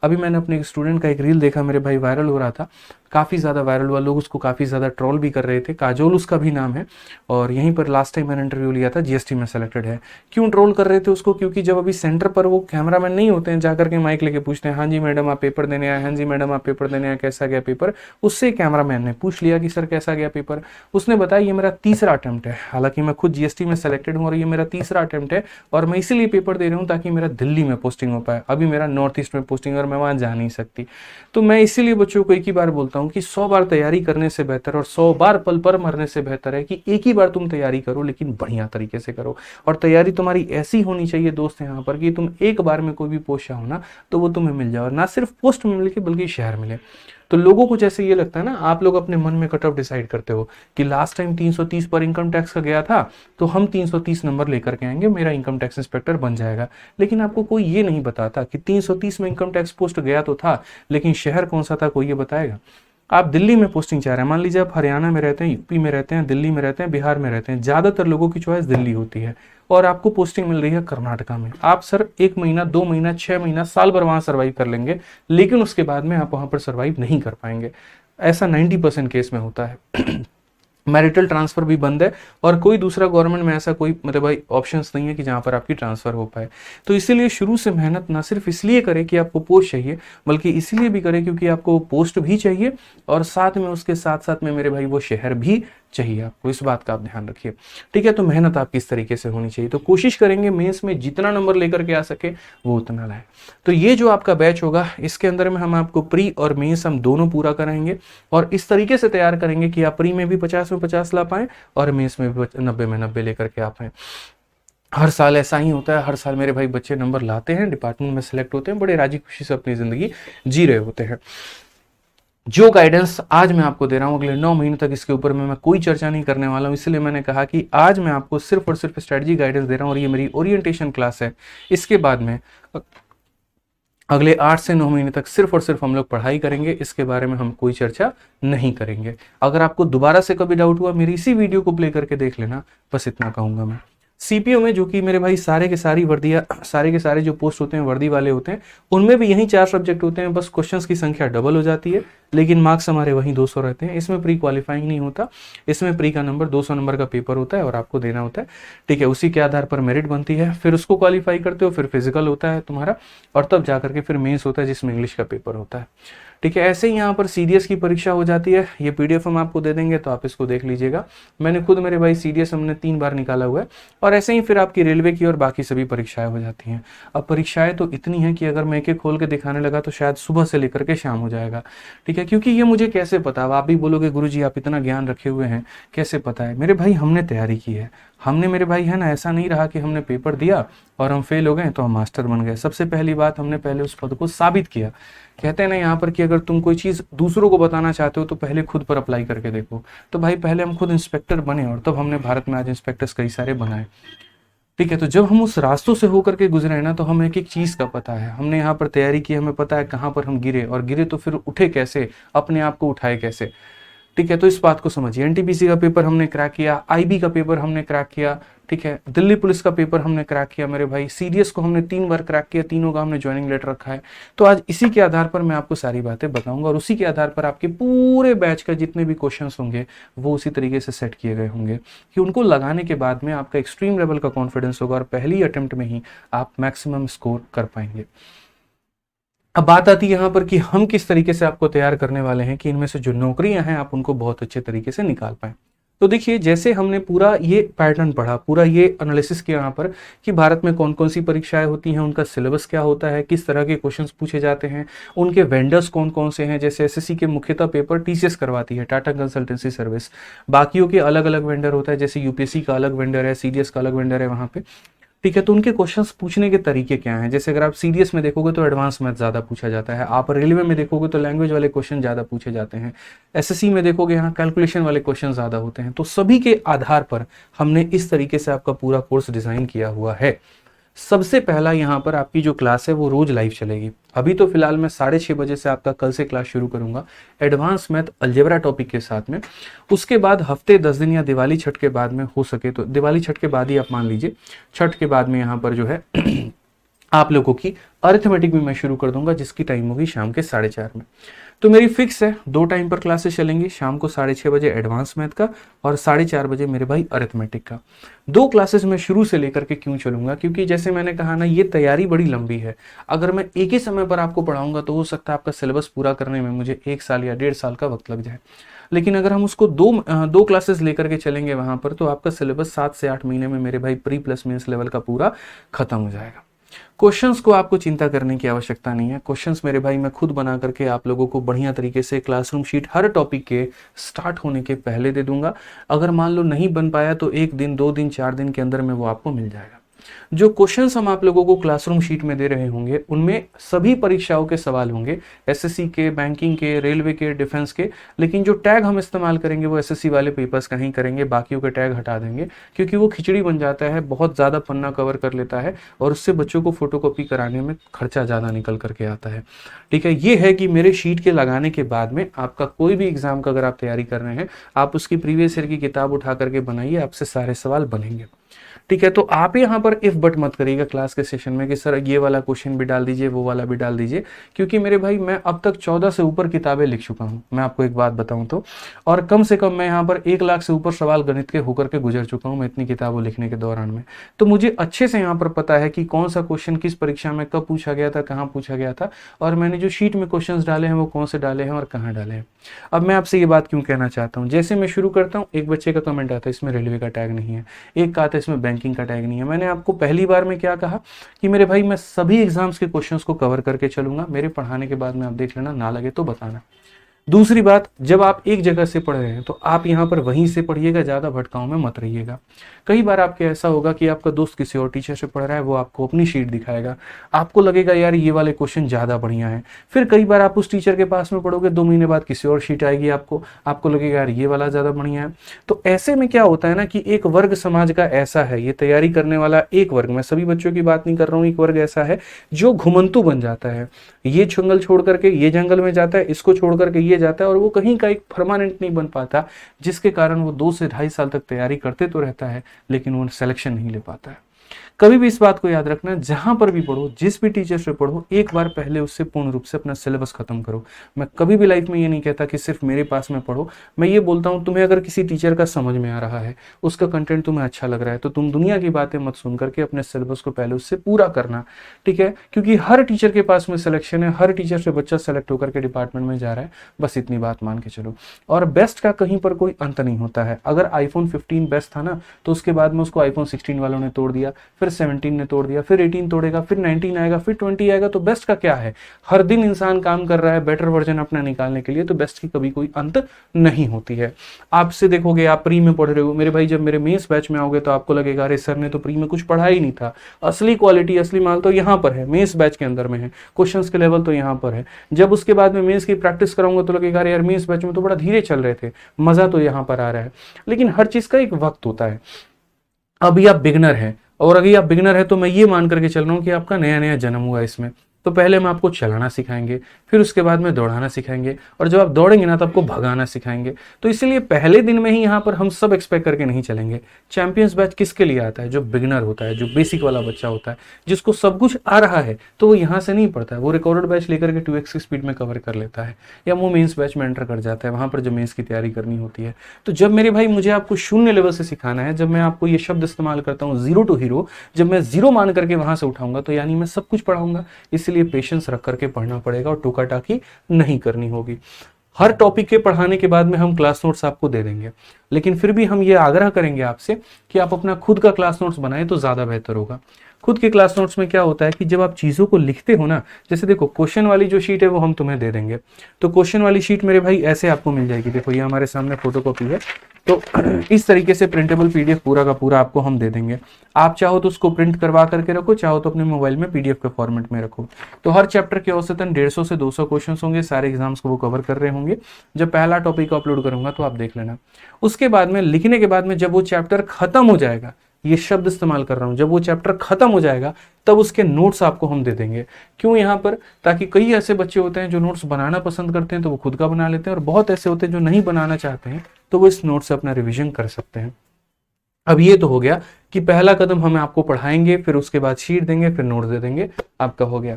अभी मैंने अपने एक स्टूडेंट का एक रील देखा मेरे भाई, वायरल हो रहा था, काफ़ी ज़्यादा वायरल हुआ, लोग उसको काफ़ी ज़्यादा ट्रोल भी कर रहे थे। काजोल उसका भी नाम है, और यहीं पर लास्ट टाइम मैंने इंटरव्यू लिया था, जीएसटी में सेलेक्टेड है। क्यों ट्रोल कर रहे थे उसको? क्योंकि जब अभी सेंटर पर वो कैमरामैन नहीं होते हैं, जाकर के माइक लेके पूछते हैं, हाँ जी मैडम आप पेपर देने आए, हाँ जी मैडम आप पेपर देने आए, कैसा गया पेपर। उससे कैमरामैन ने पूछ लिया कि सर कैसा गया पेपर। उसने बताया ये मेरा तीसरा अटेम्प्ट है, हालांकि मैं खुद जीएसटी में सेलेक्टेड हूँ और ये मेरा तीसरा अटेम्प्ट है, और मैं इसीलिए पेपर दे रहा हूँ ताकि मेरा दिल्ली में पोस्टिंग हो पाए। अभी मेरा नॉर्थ ईस्ट में पोस्टिंग, और मैं वहाँ जा नहीं सकती। तो मैं इसीलिए बच्चों को एक ही बार बोलता हूँ कि 100 बार तैयारी करने से बेहतर और 100 बार पल पर मरने से बेहतर है कि एक ही बार तुम तैयारी करो, लेकिन बढ़िया तरीके से करो। और तैयारी तुम्हारी ऐसी होनी चाहिए दोस्त यहाँ पर कि तुम एक बार में कोई भी पोस्ट चाहो ना तो वो तुम्हें मिल जाए, और ना सिर्फ पोस्ट में मिले बल्कि शहर मिले। तो लोगों को जैसे ये लगता है ना, आप लोग अपने मन में कट ऑफ डिसाइड करते हो कि लास्ट टाइम 330 पर इनकम टैक्स का गया था तो हम 330 नंबर लेकर के आएंगे, मेरा इनकम टैक्स इंस्पेक्टर बन जाएगा। लेकिन आपको कोई ये नहीं बताता कि 330 में इनकम टैक्स पोस्ट गया तो था, लेकिन शहर कौन सा था, कोई ये बताएगा? आप दिल्ली में पोस्टिंग चाह रहे हैं, मान लीजिए आप हरियाणा में रहते हैं, यूपी में रहते हैं, दिल्ली में रहते हैं, बिहार में रहते हैं, ज़्यादातर लोगों की चॉइस दिल्ली होती है, और आपको पोस्टिंग मिल रही है कर्नाटका में। आप सर 1 महीना 2 महीना 6 महीना साल भर वहाँ सर्वाइव कर लेंगे, लेकिन उसके बाद में आप वहाँ पर सर्वाइव नहीं कर पाएंगे। ऐसा 90% केस में होता है। मैरिटल ट्रांसफर भी बंद है, और कोई दूसरा गवर्नमेंट में ऐसा कोई मतलब भाई ऑप्शंस नहीं है कि जहाँ पर आपकी ट्रांसफर हो पाए। तो इसीलिए शुरू से मेहनत ना सिर्फ इसलिए करें कि आपको पोस्ट चाहिए, बल्कि इसीलिए भी करें क्योंकि आपको पोस्ट भी चाहिए, और साथ में उसके साथ साथ में मेरे भाई वो शहर भी चाहिए आपको, इस बात का आप ध्यान रखिए। ठीक है, तो मेहनत आपकी इस तरीके से होनी चाहिए। तो कोशिश करेंगे मेंस में जितना नंबर लेकर के आ सके वो उतना लाए। तो ये जो आपका बैच होगा इसके अंदर में हम आपको प्री और मेंस हम दोनों पूरा कराएंगे और इस तरीके से तैयार करेंगे कि आप प्री में भी 50 में 50 ला पाएं और मेंस में भी 90 में 90 लेकर के आ पाएं। हर साल ऐसा ही होता है, हर साल मेरे भाई बच्चे नंबर लाते हैं, डिपार्टमेंट में सेलेक्ट होते हैं, बड़े राजी खुशी से अपनी जिंदगी जी रहे होते हैं। जो गाइडेंस आज मैं आपको दे रहा हूं अगले 9 महीने तक इसके ऊपर में मैं कोई चर्चा नहीं करने वाला हूं, इसलिए मैंने कहा कि आज मैं आपको सिर्फ और सिर्फ स्ट्रेटजी गाइडेंस दे रहा हूं और ये मेरी ओरिएंटेशन क्लास है। इसके बाद में अगले 8 से 9 महीने तक सिर्फ और सिर्फ हम लोग पढ़ाई करेंगे, इसके बारे में हम कोई चर्चा नहीं करेंगे। अगर आपको दोबारा से कभी डाउट हुआ मेरी इसी वीडियो को प्ले करके देख लेना, बस इतना कहूंगा मैं। सीपीओ में जो कि मेरे भाई सारे के सारे जो पोस्ट होते हैं वर्दी वाले होते हैं, उनमें भी यही 4 सब्जेक्ट होते हैं, बस क्वेश्चंस की संख्या डबल हो जाती है लेकिन मार्क्स हमारे वहीं 200 रहते हैं। इसमें प्री क्वालिफाइंग नहीं होता, इसमें प्री का नंबर 200 नंबर का पेपर होता है और आपको देना होता है। ठीक है, उसी के आधार पर मेरिट बनती है, फिर उसको क्वालिफाई करते हो, फिर फिजिकल होता है तुम्हारा और तब जाकर के फिर मेंस होता है जिसमें इंग्लिश का पेपर होता है। ठीक है, ऐसे ही यहाँ पर सीडीएस की परीक्षा हो जाती है। ये पीडीएफ हम आपको दे देंगे तो आप इसको देख लीजिएगा। मैंने खुद मेरे भाई सीडीएस हमने 3 बार निकाला हुआ है और ऐसे ही फिर आपकी रेलवे की और बाकी सभी परीक्षाएं हो जाती हैं। अब परीक्षाएं तो इतनी हैं कि अगर मैं एक एक खोल के दिखाने लगा तो शायद सुबह से लेकर के शाम हो जाएगा। ठीक है, क्योंकि ये मुझे कैसे पता, अब आप भी बोलोगे गुरुजी आप इतना ज्ञान रखे हुए हैं कैसे पता है। मेरे भाई हमने तैयारी की है, हमने मेरे भाई है ना, ऐसा नहीं रहा कि हमने पेपर दिया और हम फेल हो गए तो हम मास्टर बन गए। सबसे पहली बात हमने पहले उस पद को साबित किया। कहते हैं ना यहाँ पर कि अगर तुम कोई चीज़ दूसरों को बताना चाहते हो तो पहले खुद पर अप्लाई करके देखो। तो भाई पहले हम खुद इंस्पेक्टर बने और तब हमने भारत में आज इंस्पेक्टर्स कई सारे बनाए। ठीक है, तो जब हम उस रास्तों से होकर के गुजरे ना तो हमें एक एक चीज़ का पता है। हमने यहाँ पर तैयारी की, हमें पता है कहाँ पर हम गिरे और गिरे तो फिर उठे कैसे, अपने आप को उठाए कैसे। ठीक है, तो इस बात को समझिए। एनटीपीसी का पेपर हमने क्रैक किया, आईबी का पेपर हमने क्रैक किया, ठीक है, दिल्ली पुलिस का पेपर हमने क्रैक किया मेरे भाई, सीडीएस को हमने 3 बार क्रैक किया, तीनों का हमने ज्वाइनिंग लेटर रखा है। तो आज इसी के आधार पर मैं आपको सारी बातें बताऊंगा और उसी के आधार पर आपके पूरे बैच का जितने भी क्वेश्चंस होंगे वो उसी तरीके से सेट किए गए होंगे कि उनको लगाने के बाद में आपका एक्सट्रीम लेवल का कॉन्फिडेंस होगा और पहली अटेम्प्ट में ही आप मैक्सिमम स्कोर कर पाएंगे। अब बात आती है यहाँ पर कि हम किस तरीके से आपको तैयार करने वाले हैं कि इनमें से जो नौकरियां हैं आप उनको बहुत अच्छे तरीके से निकाल पाएं। तो देखिए, जैसे हमने पूरा ये पैटर्न पढ़ा, पूरा ये एनालिसिस किया यहाँ पर कि भारत में कौन कौन सी परीक्षाएं होती हैं, उनका सिलेबस क्या होता है, किस तरह के क्वेश्चंस पूछे जाते हैं, उनके वेंडर्स कौन कौन से हैं। जैसे एसएससी के मुख्यतः पेपर टीसीएस करवाती है, टाटा कंसल्टेंसी सर्विस, बाकियों के अलग अलग वेंडर होता है, जैसे यूपीएससी का अलग वेंडर है, सीडीएस का अलग वेंडर है वहाँ पे। ठीक है, तो उनके क्वेश्चंस पूछने के तरीके क्या हैं। जैसे अगर आप सीडीएस में देखोगे तो एडवांस मैथ ज़्यादा पूछा जाता है, आप रेलवे में देखोगे तो लैंग्वेज वाले क्वेश्चन ज़्यादा पूछे जाते हैं, एसएससी में देखोगे यहाँ कैलकुलेशन वाले क्वेश्चन ज़्यादा होते हैं। तो सभी के आधार पर हमने इस तरीके से आपका पूरा कोर्स डिज़ाइन किया हुआ है। सबसे पहला यहाँ पर आपकी जो क्लास है वो रोज लाइव चलेगी। अभी तो फिलहाल मैं 6:30 बजे से आपका कल से क्लास शुरू करूंगा एडवांस मैथ अलजेब्रा टॉपिक के साथ में। उसके बाद हफ्ते 10 दिन या दिवाली छठ के बाद में हो सके तो दिवाली छठ के बाद ही आप मान लीजिए, छठ के बाद में यहाँ पर जो है आप लोगों की अरिथमेटिक भी मैं शुरू कर दूंगा जिसकी टाइम होगी शाम के 4:30 में। तो मेरी फिक्स है 2 टाइम पर क्लासेस चलेंगी, शाम को 6:30 बजे एडवांस मैथ का और 4:30 बजे मेरे भाई अरिथमेटिक का। 2 क्लासेस मैं शुरू से लेकर के क्यों चलूंगा, क्योंकि जैसे मैंने कहा ना ये तैयारी बड़ी लंबी है। अगर मैं एक ही समय पर आपको पढ़ाऊंगा तो हो सकता है आपका सिलेबस पूरा करने में मुझे 1 साल या 1.5 साल का वक्त लग जाए। लेकिन अगर हम उसको दो क्लासेस लेकर के चलेंगे वहां पर तो आपका सिलेबस 7 से 8 महीने में मेरे भाई प्री प्लस मेंस लेवल का पूरा खत्म हो जाएगा। क्वेश्चंस को आपको चिंता करने की आवश्यकता नहीं है। क्वेश्चंस मेरे भाई मैं खुद बना करके आप लोगों को बढ़िया तरीके से क्लासरूम शीट हर टॉपिक के स्टार्ट होने के पहले दे दूंगा। अगर मान लो नहीं बन पाया तो 1 दिन 2 दिन 4 दिन के अंदर में वो आपको मिल जाएगा। जो क्वेश्चंस हम आप लोगों को क्लासरूम शीट में दे रहे होंगे उनमें सभी परीक्षाओं के सवाल होंगे, एसएससी के, बैंकिंग के, रेलवे के, डिफेंस के। लेकिन जो टैग हम इस्तेमाल करेंगे वो एसएससी वाले पेपर्स का ही करेंगे, बाकियों के टैग हटा देंगे क्योंकि वो खिचड़ी बन जाता है, बहुत ज़्यादा पन्ना कवर कर लेता है और उससे बच्चों को फोटोकॉपी कराने में खर्चा ज़्यादा निकल करके आता है। ठीक है, ये है कि मेरे शीट के लगाने के बाद में आपका कोई भी एग्जाम का अगर आप तैयारी कर रहे हैं आप उसकी प्रीवियस ईयर की किताब उठा करके बनाइए, आपसे सारे सवाल बनेंगे। ठीक है, तो आप यहाँ पर इफ बट मत करिएगा क्लास के सेशन में कि सर ये वाला क्वेश्चन भी डाल दीजिए, वो वाला भी डाल दीजिए, क्योंकि मेरे भाई मैं अब तक 14 से ऊपर किताबें लिख चुका हूँ, मैं आपको एक बात बताऊं तो, और कम से कम मैं यहाँ पर 1 लाख से ऊपर सवाल गणित के होकर के गुजर चुका हूँ मैं इतनी किताबों लिखने के दौरान में। तो मुझे अच्छे से यहाँ पर पता है कि कौन सा क्वेश्चन किस परीक्षा में कब पूछा गया था, कहाँ पूछा गया था, और मैंने जो शीट में क्वेश्चन डाले हैं वो कौन से डाले हैं और कहाँ डाले हैं। अब मैं आपसे ये बात क्यों कहना चाहता हूँ, जैसे मैं शुरू करता हूँ, एक बच्चे का कमेंट आता है इसमें रेलवे का टैग नहीं है, एक का आता है इसमें बैंकिंग का टैग नहीं है। मैंने आपको पहली बार में क्या कहा कि मेरे भाई मैं सभी एग्जाम्स के क्वेश्चंस को कवर करके चलूंगा, मेरे पढ़ाने के बाद में आप देख लेना, ना लगे तो बताना। दूसरी बात, जब आप एक जगह से पढ़ रहे हैं तो आप यहाँ पर वहीं से पढ़िएगा, ज़्यादा भटकाओं में मत रहिएगा। कई बार आपके ऐसा होगा कि आपका दोस्त किसी और टीचर से पढ़ रहा है, वो आपको अपनी शीट दिखाएगा, आपको लगेगा यार ये वाले क्वेश्चन ज़्यादा बढ़िया है। फिर कई बार आप उस टीचर के पास में पढ़ोगे, 2 महीने बाद किसी और शीट आएगी, आपको लगेगा यार ये वाला ज़्यादा बढ़िया है। तो ऐसे में क्या होता है ना कि एक वर्ग समाज का ऐसा है, ये तैयारी करने वाला एक वर्ग, मैं सभी बच्चों की बात नहीं कर रहा हूँ, एक वर्ग ऐसा है जो घुमंतु बन जाता है, ये जंगल छोड़ करके ये जंगल में जाता है, इसको छोड़ करके ये जाता है, और वो कहीं का एक परमानेंट नहीं बन पाता, जिसके कारण वो 2 से 2.5 साल तक तैयारी करते तो रहता है लेकिन वो सिलेक्शन नहीं ले पाता है। कभी भी इस बात को याद रखना, जहां पर भी पढ़ो, जिस भी टीचर से पढ़ो, एक बार पहले उससे पूर्ण रूप से अपना सिलेबस खत्म करो। मैं कभी भी लाइफ में ये नहीं कहता कि सिर्फ मेरे पास में पढ़ो, मैं ये बोलता हूं तुम्हें अगर किसी टीचर का समझ में आ रहा है, उसका कंटेंट तुम्हें अच्छा लग रहा है, तो तुम दुनिया की बातें मत सुन करके अपने सिलेबस को पहले उससे पूरा करना, ठीक है, क्योंकि हर टीचर के पास में सिलेक्शन है, हर टीचर से बच्चा सेलेक्ट होकर के डिपार्टमेंट में जा रहा है, बस इतनी बात मान के चलो। और बेस्ट का कहीं पर कोई अंत नहीं होता है। अगर iPhone 15 बेस्ट था ना, तो उसके बाद में उसको iPhone 16 वालों ने तोड़ दिया, फिर 17 ने तोड़ दिया, फिर 18 तोड़ेगा, फिर 19 आएगा, फिर 20 आएगा। तो बेस्ट का क्या है, हर दिन इंसान काम कर रहा है बेटर वर्जन अपना निकालने के लिए, तो बेस्ट की कभी कोई अंत नहीं होती है। आपसे देखोगे, आप प्री में पढ़ रहे हो मेरे भाई, जब मेरे मेंस बैच में आओगे तो आपको लगेगा अरे सर ने तो प्री में कुछ पढ़ा ही नहीं था, असली क्वालिटी असली माल तो यहाँ पर है, मेंस बैच के अंदर में है, क्वेश्चंस के लेवल तो यहाँ पर है। जब उसके बाद में मेंस की प्रैक्टिस कराऊंगा तो लगेगा अरे यार मेंस बैच में तो बड़ा धीरे चल रहे थे, मजा तो यहाँ पर आ रहा है। लेकिन हर चीज का एक वक्त होता है। अभी आप बिगनर हैं, और अगर आप बिगनर है तो मैं ये मान करके चल रहा हूँ कि आपका नया नया जन्म हुआ इसमें, तो पहले हम आपको चलाना सिखाएंगे, फिर उसके बाद में दौड़ाना सिखाएंगे, और जब आप दौड़ेंगे ना तो आपको भगाना सिखाएंगे। तो इसलिए पहले दिन में ही यहाँ पर हम सब एक्सपेक्ट करके नहीं चलेंगे। चैंपियंस बैच किसके लिए आता है, जो बिगनर होता है, जो बेसिक वाला बच्चा होता है, जिसको सब कुछ आ रहा है, तो वो यहाँ से नहीं पढ़ता है, वो रिकॉर्डेड बैच लेकर के 2x की स्पीड में कवर कर लेता है, या वो मेंस बैच में एंटर कर जाता है, वहां पर जो मेंस की तैयारी करनी होती है। तो जब मेरे भाई मुझे आपको शून्य लेवल से सिखाना है, जब मैं आपको ये शब्द इस्तेमाल करता हूँ जीरो टू हीरो, जब मैं जीरो मान करके वहां से उठाऊंगा, तो यानी मैं सब कुछ पढ़ाऊंगा। इसलिए पेशेंस रख करके पढ़ना पड़ेगा और टोका टाकी नहीं करनी होगी। हर टॉपिक के पढ़ाने के बाद में हम क्लास नोट्स आपको दे देंगे, लेकिन फिर भी हम ये आग्रह करेंगे आपसे कि आप अपना खुद का क्लास नोट्स बनाएं तो ज्यादा बेहतर होगा। खुद के क्लास नोट्स में क्या होता है कि जब आप चीजों को लिखते हो ना, जैसे देखो क्वेश्चन वाली जो शीट है वो हम तुम्हें दे देंगे, तो क्वेश्चन वाली शीट मेरे भाई ऐसे आपको मिल जाएगी, देखो ये हमारे सामने फोटोकॉपी है, तो इस तरीके से प्रिंटेबल पीडीएफ पूरा का पूरा आपको हम दे देंगे। आप चाहो तो उसको प्रिंट करवा करके रखो, चाहो तो अपने मोबाइल में पीडीएफ के फॉर्मेट में रखो। तो हर चैप्टर के औसतन 150 से 200 क्वेश्चन होंगे, सारे एग्जाम्स को वो कवर कर रहे होंगे। जब पहला टॉपिक अपलोड करूंगा तो आप देख लेना। उसके बाद में लिखने के बाद में जब वो चैप्टर खत्म हो जाएगा, ये शब्द इस्तेमाल कर रहा हूं, जब वो चैप्टर खत्म हो जाएगा तब उसके नोट्स आपको हम दे देंगे। क्यों यहाँ पर, ताकि कई ऐसे बच्चे होते हैं जो नोट्स बनाना पसंद करते हैं तो वो खुद का बना लेते हैं, और बहुत ऐसे होते हैं जो नहीं बनाना चाहते हैं तो वो इस नोट से अपना रिवीजन कर सकते हैं। अब ये तो हो गया कि पहला कदम हम आपको पढ़ाएंगे, फिर उसके बाद शीट देंगे, फिर नोट्स दे देंगे, आपका हो गया।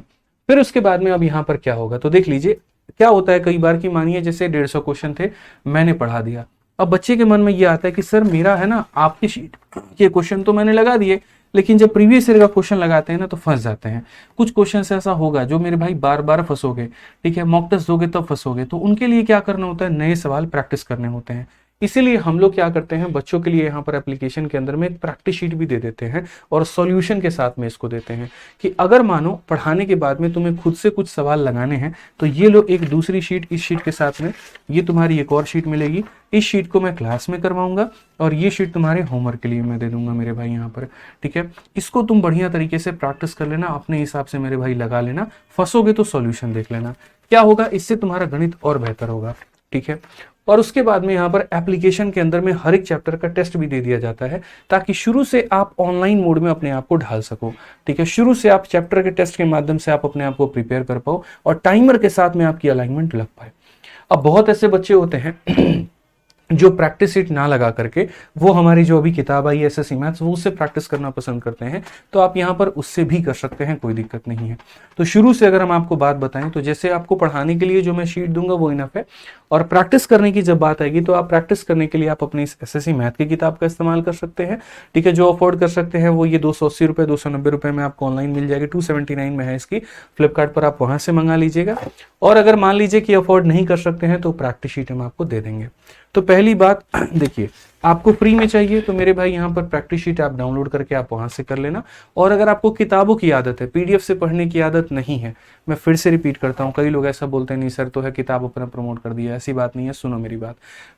फिर उसके बाद में अब यहाँ पर क्या होगा, तो देख लीजिए क्या होता है कई बार की, मानिए जैसे 150 क्वेश्चन थे, मैंने पढ़ा दिया। अब बच्चे के मन में ये आता है कि सर मेरा है ना, आपकी शीट के क्वेश्चन तो मैंने लगा दिए, लेकिन जब प्रीवियस ईयर का क्वेश्चन लगाते हैं ना तो फंस जाते हैं। कुछ क्वेश्चन ऐसा होगा जो मेरे भाई बार बार फंसोगे, ठीक है, मॉक टेस्ट दोगे तब फंसोगे, तो उनके लिए क्या करना होता है, नए सवाल प्रैक्टिस करने होते हैं। इसीलिए हम लोग क्या करते हैं, बच्चों के लिए यहाँ पर एप्लीकेशन के अंदर में एक प्रैक्टिस शीट भी दे देते हैं, और सॉल्यूशन के साथ में इसको देते हैं कि अगर मानो पढ़ाने के बाद में तुम्हें खुद से कुछ सवाल लगाने हैं, तो ये लो एक दूसरी शीट, इस शीट के साथ में ये तुम्हारी एक और शीट मिलेगी। इस शीट को मैं क्लास में करवाऊंगा, और ये शीट तुम्हारे होमवर्क के लिए मैं दे दूंगा मेरे भाई यहाँ पर, ठीक है। इसको तुम बढ़िया तरीके से प्रैक्टिस कर लेना, अपने हिसाब से मेरे भाई लगा लेना, फंसोगे तो सॉल्यूशन देख लेना। क्या होगा, इससे तुम्हारा गणित और बेहतर होगा, ठीक है। और उसके बाद में यहाँ पर एप्लीकेशन के अंदर में हर एक चैप्टर का टेस्ट भी दे दिया जाता है, ताकि शुरू से आप ऑनलाइन मोड में अपने आप को ढाल सको, ठीक है। शुरू से आप चैप्टर के टेस्ट के माध्यम से आप अपने आप को प्रिपेयर कर पाओ, और टाइमर के साथ में आपकी अलाइनमेंट लग पाए। अब बहुत ऐसे बच्चे होते हैं जो प्रैक्टिस शीट ना लगा करके वो हमारी जो अभी किताब आई है एसएससी मैथ्स, वो उससे प्रैक्टिस करना पसंद करते हैं, तो आप यहाँ पर उससे भी कर सकते हैं, कोई दिक्कत नहीं है। तो शुरू से अगर हम आपको बात बताएं तो जैसे आपको पढ़ाने के लिए जो मैं शीट दूंगा वो इनफ है, और प्रैक्टिस करने की जब बात आएगी तो आप प्रैक्टिस करने के लिए आप अपनी एसएससी मैथ की किताब का इस्तेमाल कर सकते हैं। ठीक है, जो अफोर्ड कर सकते हैं वो ये 280 रुपये 290 रुपये में आपको ऑनलाइन मिल जाएगी, 279 में है इसकी, फ्लिपकार्ट पर आप वहां से मंगा लीजिएगा। और अगर मान लीजिए कि अफोर्ड नहीं कर सकते हैं तो प्रैक्टिस शीट हम आपको दे देंगे। तो पहली बात देखिए, आपको फ्री में चाहिए तो मेरे भाई यहाँ पर प्रैक्टिस शीट आप डाउनलोड करके आप वहां से कर लेना। और अगर आपको किताबों की आदत है, पीडीएफ से पढ़ने की आदत नहीं है, मैं फिर से रिपीट करता हूँ, कई लोग ऐसा बोलते हैं नहीं सर तो है किताब अपना प्रमोट कर दिया, ऐसी बात नहीं है, सुनो मेरी बात।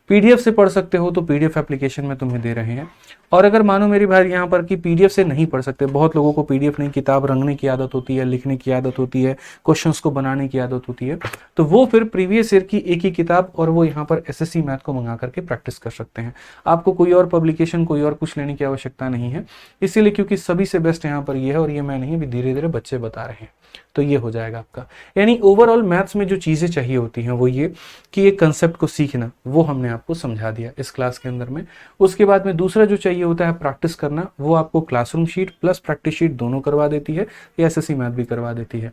पीडीएफ से पढ़ सकते हो तो पीडीएफ एप्लीकेशन में तुम्हें दे रहे हैं। और अगर मानो मेरे भाई यहाँ पर कि पीडीएफ से नहीं पढ़ सकते, बहुत लोगों को पीडीएफ नहीं, किताब रंगने की आदत होती है, लिखने की आदत होती है, क्वेश्चंस को बनाने की आदत होती है, तो वो फिर प्रीवियस ईयर की एक ही किताब और वो यहाँ पर एसएससी मैथ को मंगा करके प्रैक्टिस कर सकते हैं। आपको कोई और पब्लिकेशन, कोई और कुछ लेने की आवश्यकता नहीं है, इसीलिए क्योंकि सभी से बेस्ट यहाँ पर ये है, और ये मैं नहीं, अभी धीरे धीरे बच्चे बता रहे हैं, तो ये हो जाएगा आपका। यानी ओवरऑल मैथ्स में जो चीजें चाहिए होती हैं वो ये कि एक कंसेप्ट को सीखना, वो हमने आपको समझा दिया इस क्लास के अंदर में। उसके बाद में दूसरा जो चाहिए होता है प्रैक्टिस करना, वो आपको classroom sheet plus practice sheet दोनों करवा देती है, या एसएससी मैथ भी करवा देती है।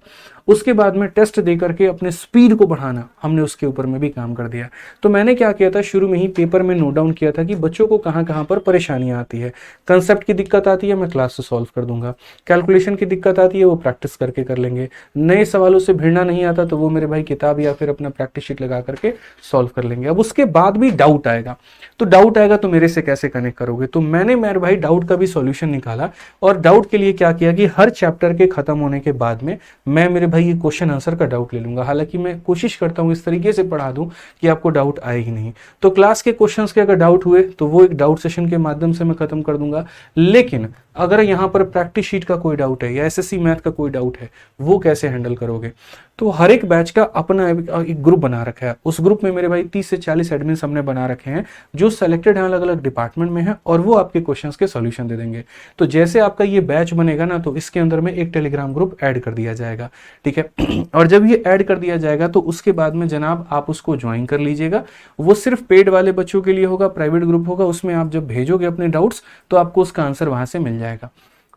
उसके बाद में टेस्ट दे करके अपने स्पीड को बढ़ाना, हमने उसके ऊपर में भी काम कर दिया। तो मैंने क्या किया था, शुरू में ही पेपर में नोट डाउन किया था कि बच्चों को कहाँ कहाँ पर परेशानियां आती है। कंसेप्ट की दिक्कत आती है, मैं क्लास से सॉल्व कर दूंगा। कैलकुलेशन की दिक्कत आती है, वो प्रैक्टिस करके कर लेंगे। नए सवालों से भिड़ना नहीं आता तो वो मेरे भाई किताब या फिर अपना प्रैक्टिस शीट लगा करके सॉल्व कर लेंगे। अब उसके बाद भी डाउट आएगा, तो डाउट आएगा तो मेरे से कैसे कनेक्ट करोगे, तो मैंने मेरे भाई डाउट का भी सॉल्यूशन निकाला। और डाउट के लिए क्या किया कि हर चैप्टर के खत्म होने के बाद में मैं मेरे भाई ये क्वेश्चन आंसर का डाउट ले लूंगा। हालांकि मैं कोशिश करता हूं इस तरीके से पढ़ा दूं कि आपको डाउट आए ही नहीं। तो क्लास के क्वेश्चंस के अगर डाउट हुए तो वो एक डाउट सेशन के माध्यम से मैं खत्म कर दूंगा। लेकिन अगर यहाँ पर प्रैक्टिस शीट का कोई डाउट है या एसएससी मैथ का कोई डाउट है, वो कैसे हैंडल करोगे। तो हर एक बैच का अपना एक ग्रुप बना रखा है। उस ग्रुप में मेरे भाई 30 से 40 एडमिन्स हमने बना रखे हैं जो सेलेक्टेड हैं अलग अलग डिपार्टमेंट में हैं, और वो आपके क्वेश्चंस के सॉल्यूशन दे देंगे। तो जैसे आपका ये बैच बनेगा ना, तो इसके अंदर में एक टेलीग्राम ग्रुप ऐड कर दिया जाएगा, ठीक है। और जब ये ऐड कर दिया जाएगा तो उसके बाद में जनाब आप उसको ज्वाइन कर लीजिएगा। वो सिर्फ पेड वाले बच्चों के लिए होगा, प्राइवेट ग्रुप होगा। उसमें आप जब भेजोगे अपने डाउट्स तो आपको उसका आंसर वहां से मिल जाएगा,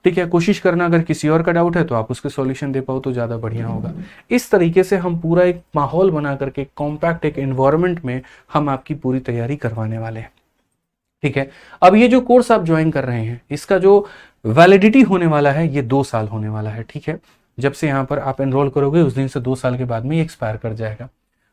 ठीक है। कोशिश करना अगर किसी और का डाउट है तो आप उसके सॉल्यूशन दे पाओ तो ज़्यादा बढ़िया होगा। इस तरीके से हम पूरा एक माहौल बना करके कॉम्पैक्ट एक एनवायरनमेंट में हम आपकी पूरी तैयारी करवाने वाले हैं, ठीक है। अब ये जो कोर्स आप ज्वाइन कर रहे हैं, इसका जो वैलिडिटी होने वाला है ये 2 साल होने वाला है, ठीक है। जब से यहाँ पर आप एनरोल करोगे उस दिन से 2 साल के बाद में ये एक्सपायर कर जाएगा।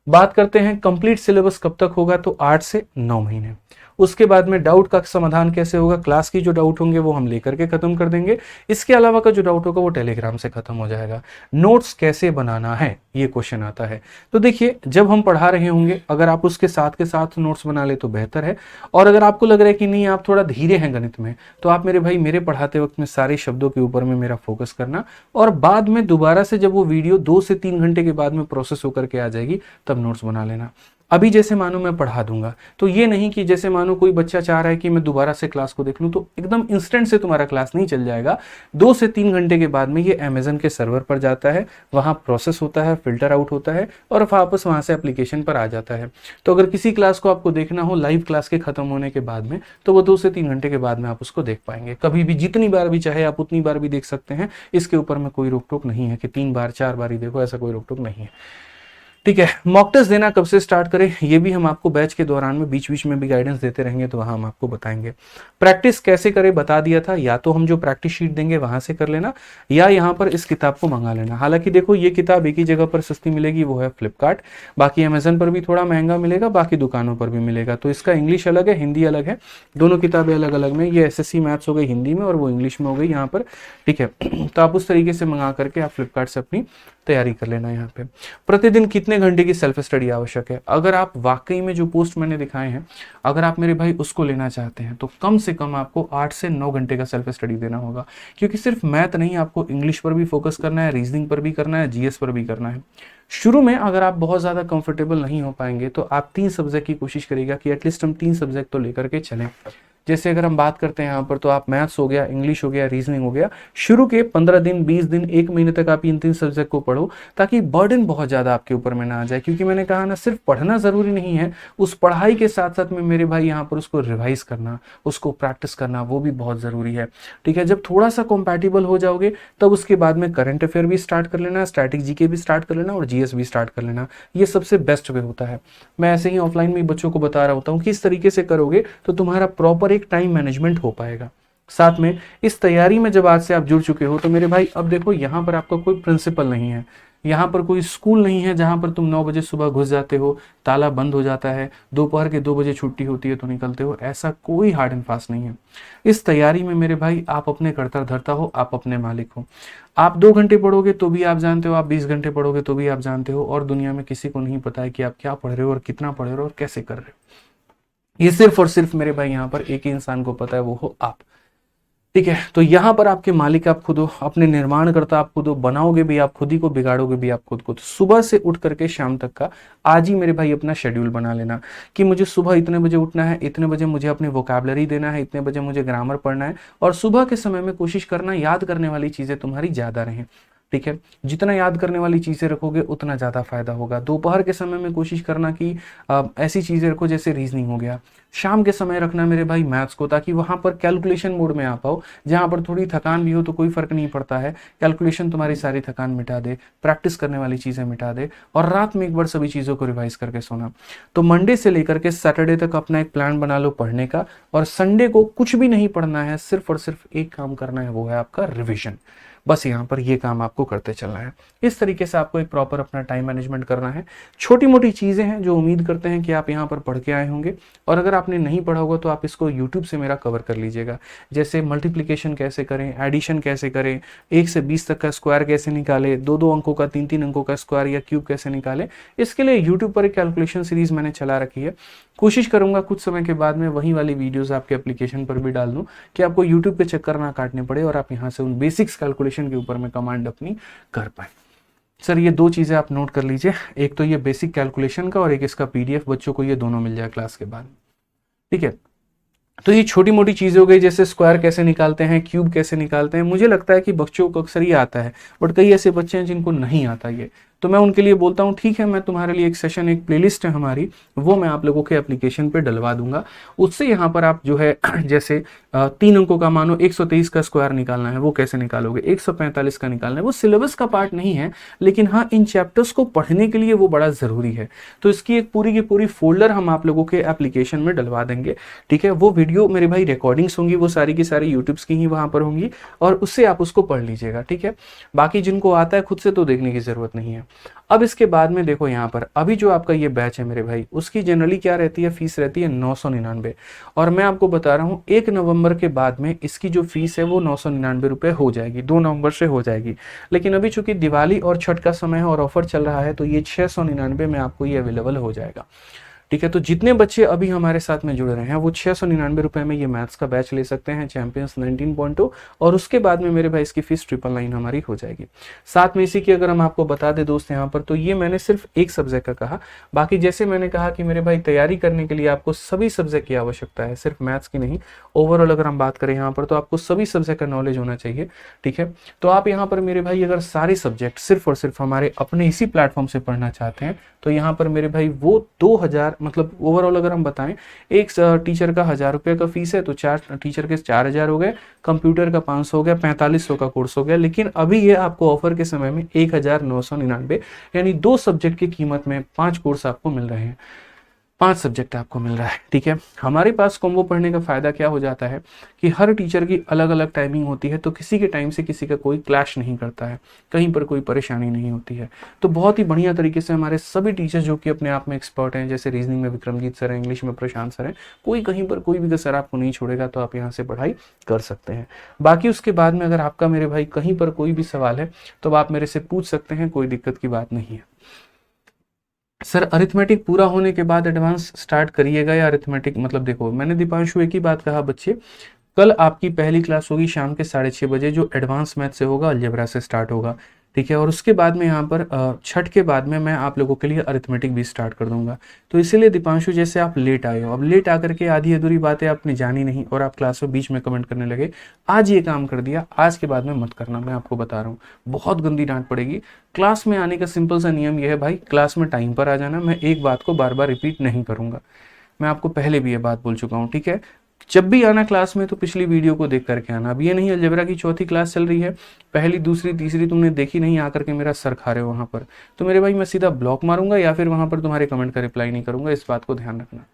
बात करते हैं कंप्लीट सिलेबस कब तक होगा, तो 8 से 9 महीने। उसके बाद में डाउट का समाधान कैसे होगा, क्लास की जो डाउट होंगे वो हम लेकर के खत्म कर देंगे। इसके अलावा का जो डाउट होगा वो टेलीग्राम से खत्म हो जाएगा। नोट्स कैसे बनाना है ये क्वेश्चन आता है, तो देखिए जब हम पढ़ा रहे होंगे अगर आप उसके साथ के साथ नोट्स बना ले तो बेहतर है। और अगर आपको लग रहा है कि नहीं आप थोड़ा धीरे हैं गणित में, तो आप मेरे भाई मेरे पढ़ाते वक्त में सारे शब्दों के ऊपर में मेरा फोकस करना, और बाद में दोबारा से जब वो वीडियो 2 से 3 घंटे के बाद में प्रोसेस होकर के आ जाएगी तब नोट्स बना लेना। अभी जैसे मानो मैं पढ़ा दूंगा, तो ये नहीं कि जैसे मानो कोई बच्चा चाह रहा है कि मैं दोबारा से क्लास को देख लूं, तो एकदम इंस्टेंट से तुम्हारा क्लास नहीं चल जाएगा। 2 से 3 घंटे के बाद में ये अमेजन के सर्वर पर जाता है, वहां प्रोसेस होता है, फिल्टर आउट होता है, और वापस वहां से एप्लीकेशन पर आ जाता है। तो अगर किसी क्लास को आपको देखना हो लाइव क्लास के खत्म होने के बाद में, तो वो 2 से 3 घंटे के बाद में आप उसको देख पाएंगे। कभी भी जितनी बार भी चाहे आप उतनी बार भी देख सकते हैं, इसके ऊपर में कोई रोक टोक नहीं है कि 3 बार 4 बार ही देखो, ऐसा कोई रोक टोक नहीं है, ठीक है। मॉक टेस्ट देना कब से स्टार्ट करें ये भी हम आपको बैच के दौरान में बीच बीच में भी गाइडेंस देते रहेंगे, तो वहां हम आपको बताएंगे। प्रैक्टिस कैसे करें बता दिया था, या तो हम जो प्रैक्टिस शीट देंगे वहां से कर लेना, या यहाँ पर इस किताब को मंगा लेना। हालांकि देखो ये किताब एक ही जगह पर सस्ती मिलेगी, वो है फ्लिपकार्ट। बाकी अमेजन पर भी थोड़ा महंगा मिलेगा, बाकी दुकानों पर भी मिलेगा। तो इसका इंग्लिश अलग है, हिंदी अलग है, दोनों किताबें अलग अलग में। ये एसएससी मैथ्स हो गई हिंदी में और वो इंग्लिश में हो गई यहाँ पर, ठीक है। तो आप उस तरीके से मंगा करके आप फ्लिपकार्ट से अपनी तैयारी कर लेना। यहाँ पे प्रतिदिन कितने घंटे की सेल्फ स्टडी आवश्यक है, अगर आप वाकई में जो पोस्ट मैंने दिखाए हैं अगर आप मेरे भाई उसको लेना चाहते हैं, तो कम से कम आपको 8 से 9 घंटे का सेल्फ स्टडी देना होगा। क्योंकि सिर्फ मैथ नहीं, आपको इंग्लिश पर भी फोकस करना है, रीजनिंग पर भी करना है, जीएस पर भी करना है। शुरू में अगर आप बहुत ज़्यादा कंफर्टेबल नहीं हो पाएंगे तो आप 3 सब्जेक्ट की कोशिश करिएगा कि एटलीस्ट हम 3 सब्जेक्ट तो लेकर के चलें। जैसे अगर हम बात करते हैं यहाँ पर, तो आप मैथ्स हो गया, इंग्लिश हो गया, रीजनिंग हो गया, शुरू के 15 दिन, 20 दिन, 1 महीने तक आप इन 3 सब्जेक्ट को पढ़ो, ताकि बर्डन बहुत ज़्यादा आपके ऊपर में ना आ जाए। क्योंकि मैंने कहा ना, सिर्फ पढ़ना ज़रूरी नहीं है, उस पढ़ाई के साथ साथ में मेरे भाई यहाँ पर उसको रिवाइज करना, उसको प्रैक्टिस करना, वो भी बहुत ज़रूरी है। ठीक है, जब थोड़ा सा कंपैटिबल हो जाओगे, तब उसके बाद में करंट अफेयर भी स्टार्ट कर लेना, स्टैटिक जीके भी स्टार्ट कर लेना और जीएस भी स्टार्ट कर लेना। ये सबसे बेस्ट वे होता है। मैं ऐसे ही ऑफलाइन में बच्चों को बता रहा होता हूँ कि इस तरीके से करोगे तो तुम्हारा प्रॉपर एक टाइम मैनेजमेंट हो पाएगा। साथ में इस तैयारी में जब आज से आप जुड़ चुके हो, तो मेरे भाई अब देखो, यहाँ पर आपका कोई प्रिंसिपल नहीं है, यहाँ पर कोई स्कूल नहीं है जहाँ पर तुम 9 बजे सुबह घुस जाते हो, ताला बंद हो जाता है, दोपहर के 2 बजे छुट्टी होती है तो निकलते हो। ऐसा कोई हार्ड एंड फास्ट नहीं है। इस तैयारी में मेरे भाई आप अपने कर्ता धर्ता हो, आप अपने मालिक हो। आप 2 घंटे पढ़ोगे तो भी आप जानते हो, आप 20 घंटे पढ़ोगे तो भी आप जानते हो, और दुनिया में किसी को नहीं पता है कि आप क्या पढ़ रहे हो और कितना पढ़ रहे हो और कैसे कर रहे हो। ये सिर्फ और सिर्फ मेरे भाई यहाँ पर एक ही इंसान को पता है, वो हो आप। ठीक है, तो यहाँ पर आपके मालिक आप खुद हो, अपने निर्माण करता आप खुद हो, बनाओगे भी आप खुद ही को, बिगाड़ोगे भी आप खुद को। तो सुबह से उठ करके शाम तक का आज ही मेरे भाई अपना शेड्यूल बना लेना कि मुझे सुबह इतने बजे उठना है, इतने बजे मुझे अपनी वोकैबलरी देना है, इतने बजे मुझे ग्रामर पढ़ना है। और सुबह के समय में कोशिश करना याद करने वाली चीजें तुम्हारी ज्यादा रहें। ठीक है, जितना याद करने वाली चीजें रखोगे उतना ज्यादा फायदा होगा। दोपहर के समय में कोशिश करना कि ऐसी चीजें रखो जैसे रीजनिंग हो गया। शाम के समय रखना मेरे भाई मैथ्स को, ताकि वहां पर कैलकुलेशन मोड में आ पाओ, जहां पर थोड़ी थकान भी हो तो कोई फर्क नहीं पड़ता है, कैलकुलेशन तुम्हारी सारी थकान मिटा दे, प्रैक्टिस करने वाली चीजें मिटा दे, और रात में एक बार सभी चीजों को रिवाइज करके सोना। तो मंडे से लेकर के सैटरडे तक अपना एक प्लान बना लो पढ़ने का, और संडे को कुछ भी नहीं पढ़ना है, सिर्फ और सिर्फ एक काम करना है, वो है आपका रिविजन। बस यहाँ पर ये काम आपको करते चलना है। इस तरीके से आपको एक प्रॉपर अपना टाइम मैनेजमेंट करना है। छोटी मोटी चीजें हैं जो उम्मीद करते हैं कि आप यहाँ पर पढ़ के आए होंगे, और अगर आपने नहीं पढ़ा होगा तो आप इसको यूट्यूब से मेरा कवर कर लीजिएगा। जैसे मल्टीप्लिकेशन कैसे करें, एडिशन कैसे करें, 1 से 20 तक का स्क्वायर कैसे निकाले, 2-2 अंकों का, 3-3 अंकों का स्क्वायर या क्यूब कैसे निकाले, इसके लिए यूट्यूब पर एक कैलकुलेशन सीरीज मैंने चला रखी है। कोशिश करूंगा कुछ समय के बाद में वही वाली वीडियोस आपके एप्लीकेशन पर भी डाल दूं, कि आपको यूट्यूब के चक्कर ना काटने पड़े और आप यहाँ से उन बेसिक्स कैलकुलेशन के ऊपर में कमांड अपनी कर पाए। सर ये 2 चीजें आप नोट कर लीजिए, एक तो ये बेसिक कैलकुलेशन का, और एक इसका पीडीएफ बच्चों को ये दोनों मिल जाए क्लास के बाद। ठीक है, तो ये छोटी मोटी चीजें हो गई, जैसे स्क्वायर कैसे निकालते हैं, क्यूब कैसे निकालते हैं। मुझे लगता है कि बच्चों को अक्सर ये आता है, बट कई ऐसे बच्चे हैं जिनको नहीं आता ये, तो मैं उनके लिए बोलता हूँ ठीक है, मैं तुम्हारे लिए एक सेशन, एक प्लेलिस्ट है हमारी, वो मैं आप लोगों के एप्लीकेशन पे डलवा दूंगा। उससे यहाँ पर आप जो है जैसे 3 अंकों का मानो 123 का स्क्वायर निकालना है, वो कैसे निकालोगे, 145 का निकालना है, वो सिलेबस का पार्ट नहीं है, लेकिन हाँ इन चैप्टर्स को पढ़ने के लिए वो बड़ा जरूरी है। तो इसकी एक पूरी की पूरी फोल्डर हम आप लोगों के एप्लीकेशन में डलवा देंगे। ठीक है, वो वीडियो मेरे भाई रिकॉर्डिंग्स होंगी, वो सारी की सारी यूट्यूब्स की ही वहां पर होंगी, और उससे आप उसको पढ़ लीजिएगा। ठीक है, बाकी जिनको आता है खुद से तो देखने की जरूरत नहीं है। अब इसके बाद में देखो यहाँ पर अभी जो आपका ये बैच है मेरे भाई, उसकी जनरली क्या रहती है, फीस रहती है 999, और मैं आपको बता रहा हूँ 1 नवंबर के बाद में इसकी जो फीस है वो 999 रुपये हो जाएगी, 2 नवंबर से हो जाएगी। लेकिन अभी चूंकि दिवाली और छठ का समय है और ऑफर चल रहा है, तो ये 699 में आपको ये अवेलेबल हो जाएगा। ठीक है, तो जितने बच्चे अभी हमारे साथ में जुड़ रहे हैं वो 699 रुपए में ये मैथ्स का बैच ले सकते हैं, चैंपियंस 19.2, और उसके बाद में मेरे भाई इसकी फीस 999 हमारी हो जाएगी। साथ में इसी की अगर हम आपको बता दें दोस्त यहाँ पर, तो ये मैंने सिर्फ एक सब्जेक्ट का कहा, बाकी जैसे मैंने कहा कि मेरे भाई तैयारी करने के लिए आपको सभी सब्जेक्ट की आवश्यकता है, सिर्फ मैथ्स की नहीं। ओवरऑल अगर हम बात करें यहाँ पर, तो आपको सभी सब्जेक्ट का नॉलेज होना चाहिए। ठीक है, तो आप यहाँ पर मेरे भाई अगर सारे सब्जेक्ट सिर्फ और सिर्फ हमारे अपने इसी प्लेटफॉर्म से पढ़ना चाहते हैं, तो यहाँ पर मेरे भाई वो 2000, मतलब ओवरऑल अगर हम बताएं, एक टीचर का 1000 रुपये का फीस है, तो 4 टीचर के 4000 हो गए, कंप्यूटर का 500 हो गया, 4500 का कोर्स हो गया। लेकिन अभी ये आपको ऑफर के समय में 1999, यानी 2 सब्जेक्ट की कीमत में 5 कोर्स आपको मिल रहे हैं, 5 सब्जेक्ट आपको मिल रहा है। ठीक है, हमारे पास कॉम्बो पढ़ने का फायदा क्या हो जाता है कि हर टीचर की अलग अलग टाइमिंग होती है, तो किसी के टाइम से किसी का कोई क्लैश नहीं करता है, कहीं पर कोई परेशानी नहीं होती है। तो बहुत ही बढ़िया तरीके से हमारे सभी टीचर्स जो कि अपने आप में एक्सपर्ट हैं, जैसे रीजनिंग में विक्रमजीत सर हैं, इंग्लिश में प्रशांत सर हैं, कोई कहीं पर कोई भी सर आपको नहीं छोड़ेगा, तो आप यहाँ से पढ़ाई कर सकते हैं। बाकी उसके बाद में अगर आपका मेरे भाई कहीं पर कोई भी सवाल है तो आप मेरे से पूछ सकते हैं, कोई दिक्कत की बात नहीं है। सर अरिथमेटिक पूरा होने के बाद एडवांस स्टार्ट करिएगा या अरिथमेटिक, मतलब देखो मैंने दीपांशु एक ही बात कहा बच्चे, कल आपकी पहली क्लास होगी शाम के 6:30 बजे, जो एडवांस मैथ से होगा, अलजेब्रा से स्टार्ट होगा। ठीक है। और उसके बाद में यहाँ पर छठ के बाद में मैं आप लोगों के लिए अरिथमेटिक भी स्टार्ट कर दूंगा। तो इसीलिए दीपांशु, जैसे आप लेट आए हो, अब लेट आकर के आधी अधूरी बातें आपने जानी नहीं और आप क्लास में बीच में कमेंट करने लगे, आज ये काम कर दिया, आज के बाद में मत करना, मैं आपको बता रहा हूँ, बहुत गंदी डांट पड़ेगी। क्लास में आने का सिंपल सा नियम यह है भाई, क्लास में टाइम पर आ जाना। मैं एक बात को बार बार रिपीट नहीं करूंगा, मैं आपको पहले भी ये बात बोल चुका हूँ, ठीक है। जब भी आना क्लास में तो पिछली वीडियो को देख करके आना। अब ये नहीं अलजेब्रा की चौथी क्लास चल रही है, पहली दूसरी तीसरी तुमने देखी नहीं, आकर के मेरा सर खा रहे हो वहां पर, तो मेरे भाई मैं सीधा ब्लॉक मारूंगा या फिर वहां पर तुम्हारे कमेंट का रिप्लाई नहीं करूंगा, इस बात को ध्यान रखना।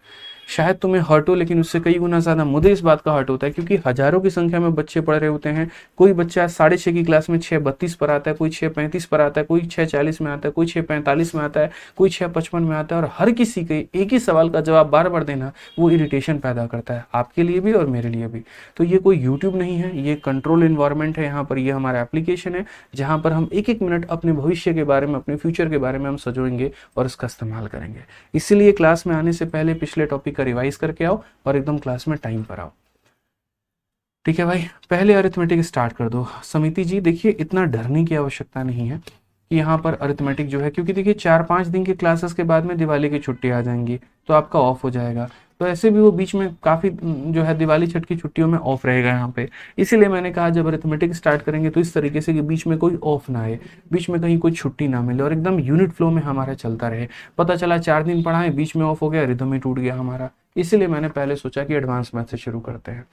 शायद तुम्हें हर्ट हो, लेकिन उससे कई गुना ज्यादा मुझे इस बात का हर्ट होता है, क्योंकि हजारों की संख्या में बच्चे पढ़ रहे होते हैं। कोई बच्चा 6:30 की क्लास में 6:32 पर आता है, कोई 6:35 पर आता है, कोई 6:40 में आता है, कोई 6:45 में आता है, कोई 6:55 में आता है, और हर किसी के एक ही सवाल का जवाब बार बार देना वो इरिटेशन पैदा करता है, आपके लिए भी और मेरे लिए भी। तो ये कोई यूट्यूब नहीं है, ये कंट्रोल इन्वायरमेंट है। यहाँ पर ये हमारा एप्लीकेशन है, जहाँ पर हम एक एक मिनट अपने भविष्य के बारे में, अपने फ्यूचर के बारे में हम सजोएंगे और इसका इस्तेमाल करेंगे। इसीलिए क्लास में आने से पहले पिछले टॉपिक का रिवाइज करके आओ और एकदम क्लास में टाइम पर आओ, ठीक है भाई। पहले अरिथमेटिक स्टार्ट कर दो। समिति जी देखिए, इतना डरने की आवश्यकता नहीं है कि यहाँ पर अरिथमेटिक जो है, क्योंकि देखिए 4-5 दिन के क्लासेस के बाद में दिवाली की छुट्टी आ जाएंगी तो आपका ऑफ हो जाएगा। तो ऐसे भी वो बीच में काफ़ी जो है दिवाली छठ की छुट्टियों में ऑफ रहेगा यहाँ पे। इसीलिए मैंने कहा जब अरिथमेटिक स्टार्ट करेंगे तो इस तरीके से कि बीच में कोई ऑफ ना आए, बीच में कहीं कोई छुट्टी ना मिले और एकदम यूनिट फ्लो में हमारा चलता रहे। पता चला 4 दिन पढ़ाएं, बीच में ऑफ हो गया, रिदम ही टूट गया हमारा। इसीलिए मैंने पहले सोचा कि एडवांस मैथ से शुरू करते हैं।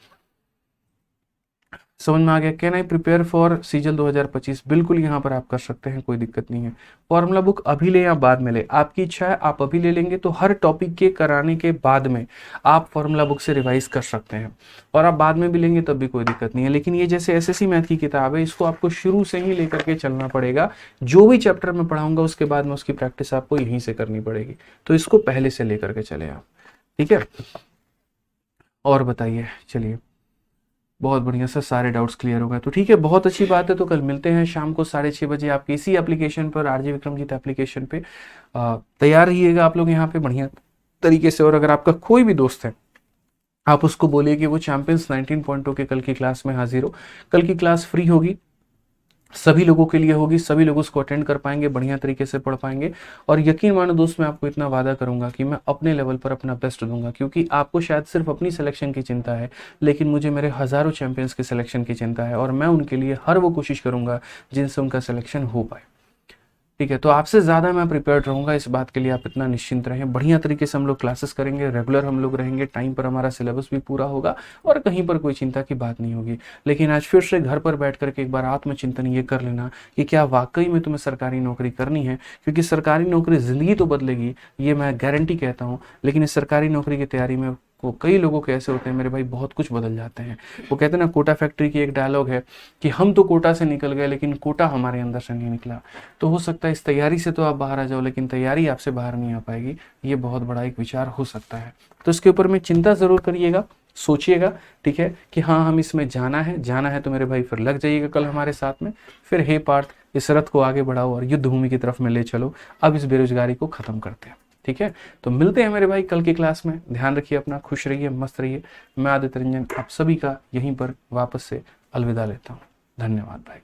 समझ में आ गया? Can I prepare for सीजल 2025? बिल्कुल यहाँ पर आप कर सकते हैं, कोई दिक्कत नहीं है। फॉर्मूला बुक अभी ले या बाद में ले, आपकी इच्छा है। आप अभी ले लेंगे तो हर टॉपिक के कराने के बाद में आप फॉर्मूला बुक से रिवाइज कर सकते हैं, और आप बाद में भी लेंगे तब भी कोई दिक्कत नहीं है। लेकिन ये जैसे एसएससी मैथ की किताब है, इसको आपको शुरू से ही लेकर के चलना पड़ेगा। जो भी चैप्टर में पढ़ाऊंगा उसके बाद में उसकी प्रैक्टिस आपको यहीं से करनी पड़ेगी, तो इसको पहले से लेकर के चले आप, ठीक है। और बताइए, चलिए बहुत बढ़िया सर, सारे डाउट्स क्लियर हो गए तो ठीक है, बहुत अच्छी बात है। तो कल मिलते हैं शाम को 6:30 बजे आपकी इसी एप्लीकेशन पर, आरजे विक्रमजीत एप्लीकेशन पे। तैयार रहिएगा आप लोग यहाँ पे बढ़िया तरीके से। और अगर आपका कोई भी दोस्त है, आप उसको बोलिए कि वो चैंपियंस 19.2 के कल की क्लास में हाजिर हो। कल की क्लास फ्री होगी, सभी लोगों के लिए होगी, सभी लोग उसको अटेंड कर पाएंगे, बढ़िया तरीके से पढ़ पाएंगे। और यकीन मानो दोस्त, मैं आपको इतना वादा करूंगा कि मैं अपने लेवल पर अपना बेस्ट दूंगा, क्योंकि आपको शायद सिर्फ अपनी सिलेक्शन की चिंता है, लेकिन मुझे मेरे हजारों चैंपियंस के सिलेक्शन की चिंता है, और मैं उनके लिए हर वो कोशिश करूंगा जिनसे उनका सिलेक्शन हो पाए, ठीक है। तो आपसे ज़्यादा मैं प्रिपेयर्ड रहूँगा, इस बात के लिए आप इतना निश्चिंत रहें। बढ़िया तरीके से हम लोग क्लासेस करेंगे, रेगुलर हम लोग रहेंगे, टाइम पर हमारा सिलेबस भी पूरा होगा और कहीं पर कोई चिंता की बात नहीं होगी। लेकिन आज फिर से घर पर बैठ करके एक बार आत्मचिंतन ये कर लेना कि क्या वाकई में तुम्हें सरकारी नौकरी करनी है, क्योंकि सरकारी नौकरी ज़िंदगी तो बदलेगी, ये मैं गारंटी कहता हूँ। लेकिन इस सरकारी नौकरी की तैयारी में वो कई लोगों के ऐसे होते हैं मेरे भाई, बहुत कुछ बदल जाते हैं। वो कहते हैं ना, कोटा फैक्ट्री की एक डायलॉग है कि हम तो कोटा से निकल गए लेकिन कोटा हमारे अंदर से नहीं निकला। तो हो सकता है इस तैयारी से तो आप बाहर आ जाओ, लेकिन तैयारी आपसे बाहर नहीं आ पाएगी, ये बहुत बड़ा एक विचार हो सकता है। तो इसके ऊपर में चिंता ज़रूर करिएगा, सोचिएगा, ठीक है, कि हाँ हम इसमें जाना है तो मेरे भाई फिर लग जाइएगा कल हमारे साथ में। फिर हे पार्थ, इस रथ को आगे बढ़ाओ और युद्ध भूमि की तरफ में ले चलो। अब इस बेरोजगारी को खत्म करते हैं, ठीक है। तो मिलते हैं मेरे भाई कल की क्लास में। ध्यान रखिए अपना, खुश रहिए, मस्त रहिए। मैं आदित्य रंजन आप सभी का यहीं पर वापस से अलविदा लेता हूँ। धन्यवाद भाई।